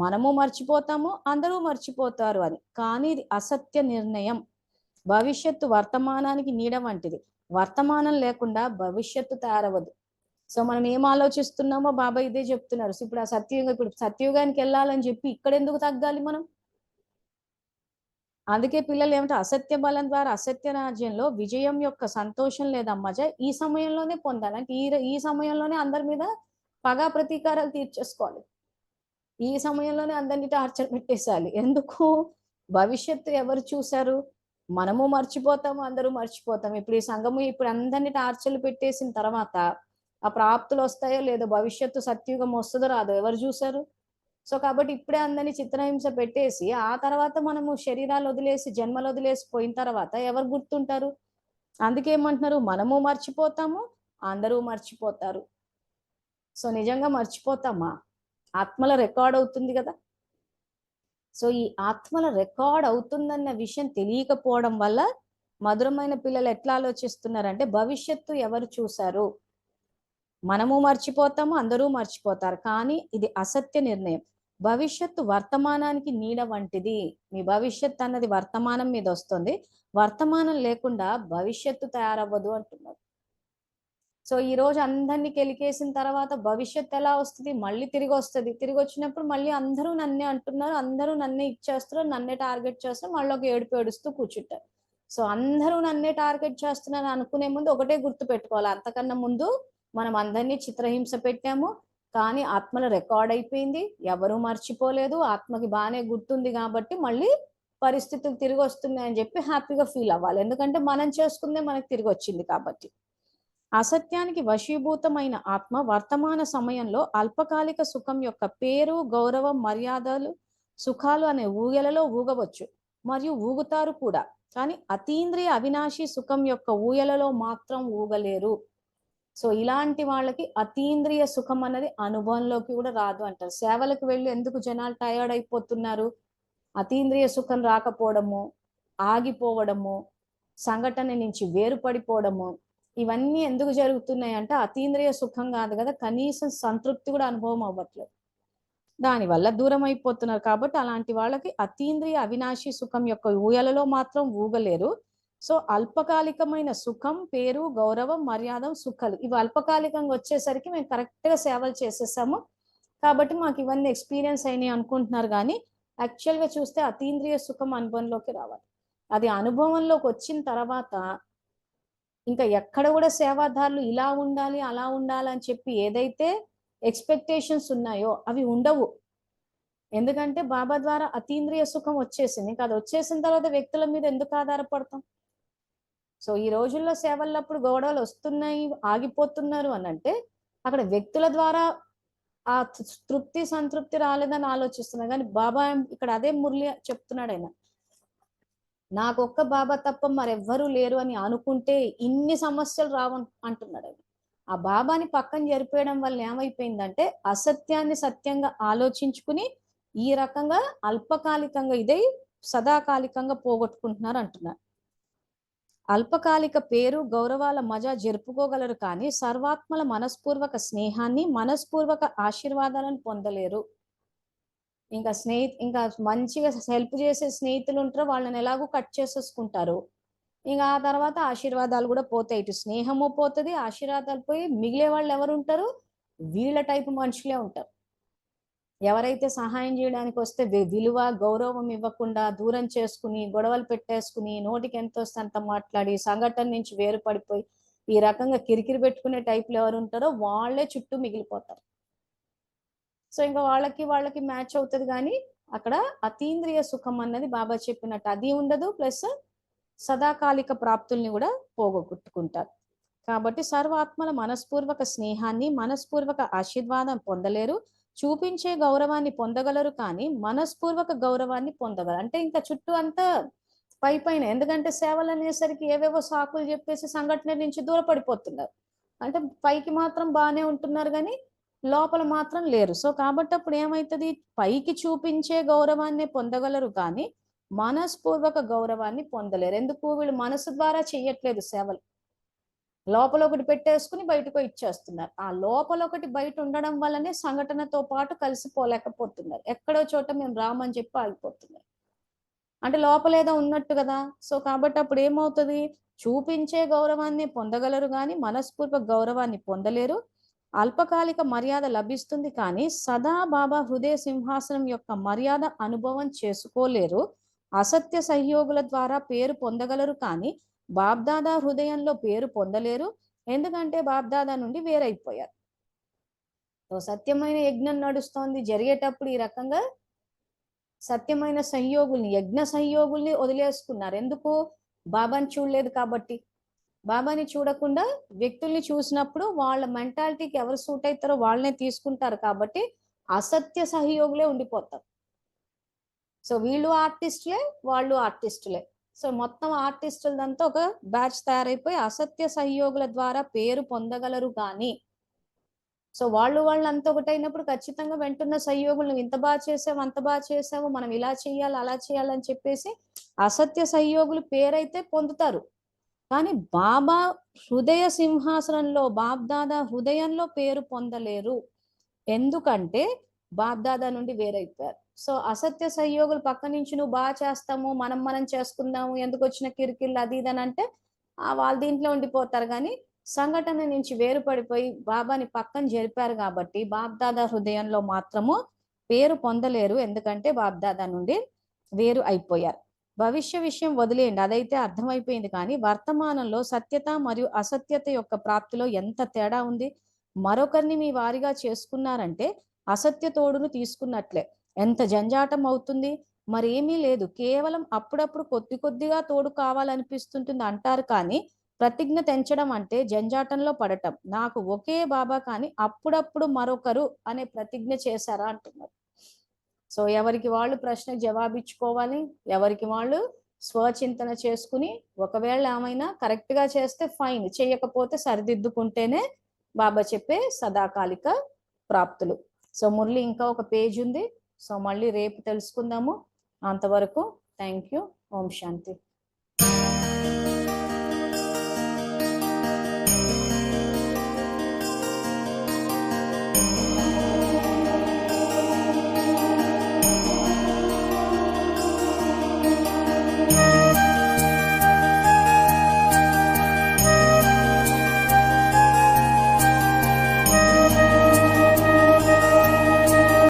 మనము మర్చిపోతాము, అందరూ మర్చిపోతారు అని. కానీ ఇది అసత్య నిర్ణయం. భవిష్యత్తు వర్తమానానికి నీడ వంటిది. వర్తమానం లేకుండా భవిష్యత్తు తయారవదు. సో మనం ఏం ఆలోచిస్తున్నామో బాబా ఇదే చెప్తున్నారు. ఇప్పుడు ఆ ఇప్పుడు సత్యయుగానికి వెళ్ళాలని చెప్పి ఇక్కడ ఎందుకు తగ్గాలి మనం. అందుకే పిల్లలు ఏమిటో అసత్య బలం ద్వారా అసత్య రాజ్యంలో విజయం యొక్క సంతోషం లేదా మజ ఈ సమయంలోనే పొందాలి. అంటే ఈ సమయంలోనే అందరి మీద పగా ప్రతీకారాలు తీర్చేసుకోవాలి. ఈ సమయంలోనే అందరినీ టార్చర్ పెట్టేసాలి. ఎందుకు, భవిష్యత్తు ఎవరు చూశారు, మనము మర్చిపోతాము, అందరూ మర్చిపోతాము. ఇప్పుడు ఈ సంఘము ఇప్పుడు అందరినీ టార్చర్లు పెట్టేసిన తర్వాత ఆ ప్రాప్తులు వస్తాయో లేదో, భవిష్యత్తు సత్యుగం వస్తుందో రాదో ఎవరు చూశారు. సో కాబట్టి ఇప్పుడే అందరినీ చిత్రహింస పెట్టేసి ఆ తర్వాత మనము శరీరాలు వదిలేసి జన్మలు వదిలేసి పోయిన తర్వాత ఎవరు గుర్తుంటారు. అందుకేమంటున్నారు, మనము మర్చిపోతాము, అందరూ మర్చిపోతారు. సో నిజంగా మర్చిపోతామా, ఆత్మల రికార్డ్ అవుతుంది కదా. సో ఈ ఆత్మల రికార్డ్ అవుతుందన్న విషయం తెలియకపోవడం వల్ల మధురమైన పిల్లలు ఎట్లా ఆలోచిస్తున్నారంటే భవిష్యత్తు ఎవరు చూశారు, మనము మర్చిపోతాము, అందరూ మర్చిపోతారు. కానీ ఇది అసత్య నిర్ణయం. భవిష్యత్తు వర్తమానానికి నీడ వంటిది. మీ భవిష్యత్తు అన్నది వర్తమానం మీద వస్తుంది. వర్తమానం లేకుండా భవిష్యత్తు తయారవ్వదు అంటున్నారు. సో ఈ రోజు అందరినీ కెలికేసిన తర్వాత భవిష్యత్తు ఎలా వస్తుంది, మళ్ళీ తిరిగి వస్తుంది. తిరిగి వచ్చినప్పుడు మళ్ళీ అందరూ నన్నే అంటున్నారు, అందరూ నన్నే ఇచ్చేస్తారు, నన్నే టార్గెట్ చేస్తారు, మళ్ళీ ఒక ఏడుస్తూ కూర్చుంటారు. సో అందరూ నన్నే టార్గెట్ చేస్తున్నాను అనుకునే ముందు ఒకటే గుర్తు పెట్టుకోవాలి, అంతకన్నా ముందు మనం అందరినీ చిత్రహింస పెట్టాము, కానీ ఆత్మల రికార్డ్ అయిపోయింది, ఎవరూ మర్చిపోలేదు, ఆత్మకి బాగానే గుర్తుంది. కాబట్టి మళ్ళీ పరిస్థితులు తిరిగి వస్తున్నాయి అని చెప్పి హ్యాపీగా ఫీల్ అవ్వాలి. ఎందుకంటే మనం చేసుకుందే మనకు తిరిగి వచ్చింది కాబట్టి. అసత్యానికి వశీభూతమైన ఆత్మ వర్తమాన సమయంలో అల్పకాలిక సుఖం యొక్క పేరు, గౌరవం, మర్యాదలు, సుఖాలు అనే ఊయలలో ఊగవచ్చు మరియు ఊగుతారు కూడా. కానీ అతీంద్రియ అవినాశి సుఖం యొక్క ఊయలలో మాత్రం ఊగలేరు. సో ఇలాంటి వాళ్ళకి అతీంద్రియ సుఖం అన్నది అనుభవంలోకి కూడా రాదు అంటారు. సేవలకు వెళ్ళి ఎందుకు జనాలు టయర్డ్ అయిపోతున్నారు? అతీంద్రియ సుఖం రాకపోవడము, ఆగిపోవడము, సంఘటన నుంచి వేరుపడిపోవడము, ఇవన్నీ ఎందుకు జరుగుతున్నాయి అంటే అతీంద్రియ సుఖం కాదు కదా, కనీసం సంతృప్తి కూడా అనుభవం అవ్వట్లేదు, దానివల్ల దూరం అయిపోతున్నారు. కాబట్టి అలాంటి వాళ్ళకి అతీంద్రియ అవినాశి సుఖం యొక్క ఊయలలో మాత్రం ఊగలేరు. సో అల్పకాలికమైన సుఖం, పేరు, గౌరవం, మర్యాద, సుఖాలు ఇవి అల్పకాలికంగా వచ్చేసరికి మేము కరెక్ట్ గా సేవలు చేసేసాము కాబట్టి మాకు ఇవన్నీ ఎక్స్పీరియన్స్ అయినాయి అనుకుంటున్నారు. కానీ యాక్చువల్ గా చూస్తే అతీంద్రియ సుఖం అనుభవంలోకి రావాలి. అది అనుభవంలోకి వచ్చిన తర్వాత ఇంకా ఎక్కడ కూడా సేవాదారులు ఇలా ఉండాలి అలా ఉండాలి అని చెప్పి ఏదైతే ఎక్స్పెక్టేషన్స్ ఉన్నాయో అవి ఉండవు. ఎందుకంటే బాబా ద్వారా అతీంద్రియ సుఖం వచ్చేసింది. ఇంకా అది వచ్చేసిన తర్వాత వ్యక్తుల మీద ఎందుకు ఆధారపడతాం? సో ఈ రోజుల్లో సేవలప్పుడు గొడవలు వస్తున్నాయి, ఆగిపోతున్నారు అని అంటే అక్కడ వ్యక్తుల ద్వారా ఆ తృప్తి సంతృప్తి రాలేదని ఆలోచిస్తున్నా. కానీ బాబా ఇక్కడ అదే మురళి చెప్తున్నాడు. ఆయన నాకొక్క బాబా తప్ప మరెవ్వరూ లేరు అని అనుకుంటే ఇన్ని సమస్యలు రావని అంటున్నాడు ఆయన. ఆ బాబాని పక్కన జరిపేయడం వల్ల ఏమైపోయిందంటే అసత్యాన్ని సత్యంగా ఆలోచించుకుని ఈ రకంగా అల్పకాలికంగా ఇదే సదాకాలికంగా పోగొట్టుకుంటున్నారు అంటున్నారు. అల్పకాలిక పేరు గౌరవాల మజా జరుపుకోగలరు కానీ సర్వాత్మల మనస్పూర్వక స్నేహాన్ని, మనస్పూర్వక ఆశీర్వాదాలను పొందలేరు. ఇంకా మంచిగా హెల్ప్ చేసే స్నేహితులు ఉంటారు, వాళ్ళని ఎలాగో కట్ చేసేసుకుంటారు. ఇంకా ఆ తర్వాత ఆశీర్వాదాలు కూడా పోతాయి. ఇటు స్నేహము పోతుంది, ఆశీర్వాదాలు పోయి మిగిలే వాళ్ళు ఎవరు ఉంటారు? వీళ్ళ టైపు మనుషులే ఉంటారు. ఎవరైతే సహాయం చేయడానికి వస్తే విలువ గౌరవం ఇవ్వకుండా దూరం చేసుకుని గొడవలు పెట్టేసుకుని నోటికి ఎంత వస్తే అంత మాట్లాడి సంఘటన నుంచి వేరు పడిపోయి ఈ రకంగా కిరికిరి పెట్టుకునే టైపులు ఎవరు ఉంటారో వాళ్ళే చుట్టూ మిగిలిపోతారు. సో ఇంకా వాళ్ళకి మ్యాచ్ అవుతుంది. కానీ అక్కడ అతీంద్రియ సుఖం అన్నది బాబా చెప్పినట్టు అది ఉండదు. ప్లస్ సదాకాలిక ప్రాప్తుల్ని కూడా పోగొట్టుకుంటారు. కాబట్టి సర్వాత్మల మనస్పూర్వక స్నేహాన్ని, మనస్పూర్వక ఆశీర్వాదం పొందలేరు. చూపించే గౌరవాన్ని పొందగలరు కానీ మనస్పూర్వక గౌరవాన్ని పొందగలరు. అంటే ఇంకా చుట్టూ అంతా పైన, ఎందుకంటే సేవలు అనేసరికి ఏవేవో సాకులు చెప్పేసి సంఘటన నుంచి దూరపడిపోతున్నారు. అంటే పైకి మాత్రం బాగానే ఉంటున్నారు కానీ లోపల మాత్రం లేరు. సో కాబట్టి అప్పుడు ఏమవుతుంది? పైకి చూపించే గౌరవాన్ని పొందగలరు కానీ మనస్పూర్వక గౌరవాన్ని పొందలేరు. ఎందుకు? వీళ్ళు మనసు ద్వారా చెయ్యట్లేదు సేవలు, లోపల ఒకటి పెట్టేసుకుని బయటకు ఇచ్చేస్తున్నారు. ఆ లోపల ఒకటి బయట ఉండడం వల్లనే సంఘటనతో పాటు కలిసిపోలేకపోతున్నారు. ఎక్కడో చోట మేము రామని చెప్పి ఆగిపోతున్నారు. అంటే లోపల ఏదో ఉన్నట్టు కదా. సో కాబట్టి అప్పుడు ఏమవుతుంది? చూపించే గౌరవాన్ని పొందగలరు కానీ మనస్పూర్వక గౌరవాన్ని పొందలేరు. అల్పకాలిక మర్యాద లభిస్తుంది కానీ సదా బాబా హృదయ సింహాసనం యొక్క మర్యాద అనుభవం చేసుకోలేరు. అసత్య సహయోగుల ద్వారా పేరు పొందగలరు కానీ బాబ్దాదా హృదయంలో పేరు పొందలేరు. ఎందుకంటే బాబ్దాదా నుండి వేరైపోయారు. సో సత్యమైన యజ్ఞం నడుస్తోంది, జరిగేటప్పుడు ఈ రకంగా సత్యమైన సంయోగుల్ని, యజ్ఞ సంయోగుల్ని వదిలేసుకున్నారు. ఎందుకు? బాబాని చూడలేదు కాబట్టి. బాబాని చూడకుండా వ్యక్తుల్ని చూసినప్పుడు వాళ్ళ మెంటాలిటీకి ఎవరు సూట్ అవుతారో వాళ్ళనే తీసుకుంటారు కాబట్టి అసత్య సహయోగులే ఉండిపోతారు. సో వీళ్ళు ఆర్టిస్టులే, వాళ్ళు ఆర్టిస్టులే. సో మొత్తం ఆర్టిస్టులదంతా ఒక బ్యాచ్ తయారైపోయి అసత్య సహయోగుల ద్వారా పేరు పొందగలరు కానీ, సో వాళ్ళంతా ఒకటైనప్పుడు ఖచ్చితంగా వెంటున్న సహయోగులు ఇంత బాగా చేసావు, అంత బాగా చేసావు, మనం ఇలా చేయాలి అలా చేయాలని చెప్పేసి అసత్య సహయోగులు పేరైతే పొందుతారు. కానీ బాబా హృదయ సింహాసనంలో, బాబ్దాదా హృదయంలో పేరు పొందలేరు. ఎందుకంటే బాబ్దాదా నుండి వేరైపోయారు. సో అసత్య సహయోగులు పక్క నుంచి నువ్వు బాగా చేస్తాము, మనం చేసుకుందాము, ఎందుకు వచ్చిన కిరికిళ్ళు అది ఇది అని అంటే వాళ్ళ దీంట్లో ఉండిపోతారు. కానీ సంఘటన నుంచి వేరుపడిపోయి బాబాని పక్కన జరిపారు కాబట్టి బాబ్దాదా హృదయంలో మాత్రము పేరు పొందలేరు. ఎందుకంటే బాబ్దాదా నుండి వేరు అయిపోయారు. భవిష్య విషయం వదిలేయండి, అదైతే అర్థమైపోయింది. కానీ వర్తమానంలో సత్యత మరియు అసత్యత యొక్క ప్రాప్తిలో ఎంత తేడా ఉంది. మరొకరిని మీ వారిగా చేసుకున్నారంటే అసత్య తోడును తీసుకున్నట్లే. ఎంత జంజాటం అవుతుంది. మరేమీ లేదు, కేవలం అప్పుడప్పుడు కొద్దిగా తోడు కావాలనిపిస్తుంటుంది అంటారు. కానీ ప్రతిజ్ఞ తెంచడం అంటే జంజాటంలో పడటం. నాకు ఒకే బాబా కానీ అప్పుడప్పుడు మరొకరు అనే ప్రతిజ్ఞ చేశారా అంటున్నారు. సో ఎవరికి వాళ్ళు ప్రశ్నకు జవాబిచ్చుకోవాలి, ఎవరికి వాళ్ళు స్వచింతన చేసుకుని ఒకవేళ ఏమైనా కరెక్ట్ గా చేస్తే ఫైన్, చేయకపోతే సరిదిద్దుకుంటేనే బాబా చెప్పే సదాకాలిక ప్రాప్తులు. సో మురళి ఇంకా ఒక పేజ్ ఉంది. సో మళ్ళీ రేపు తెలుసుకుందాము. అంతవరకు థ్యాంక్ యూ. Om Shanti.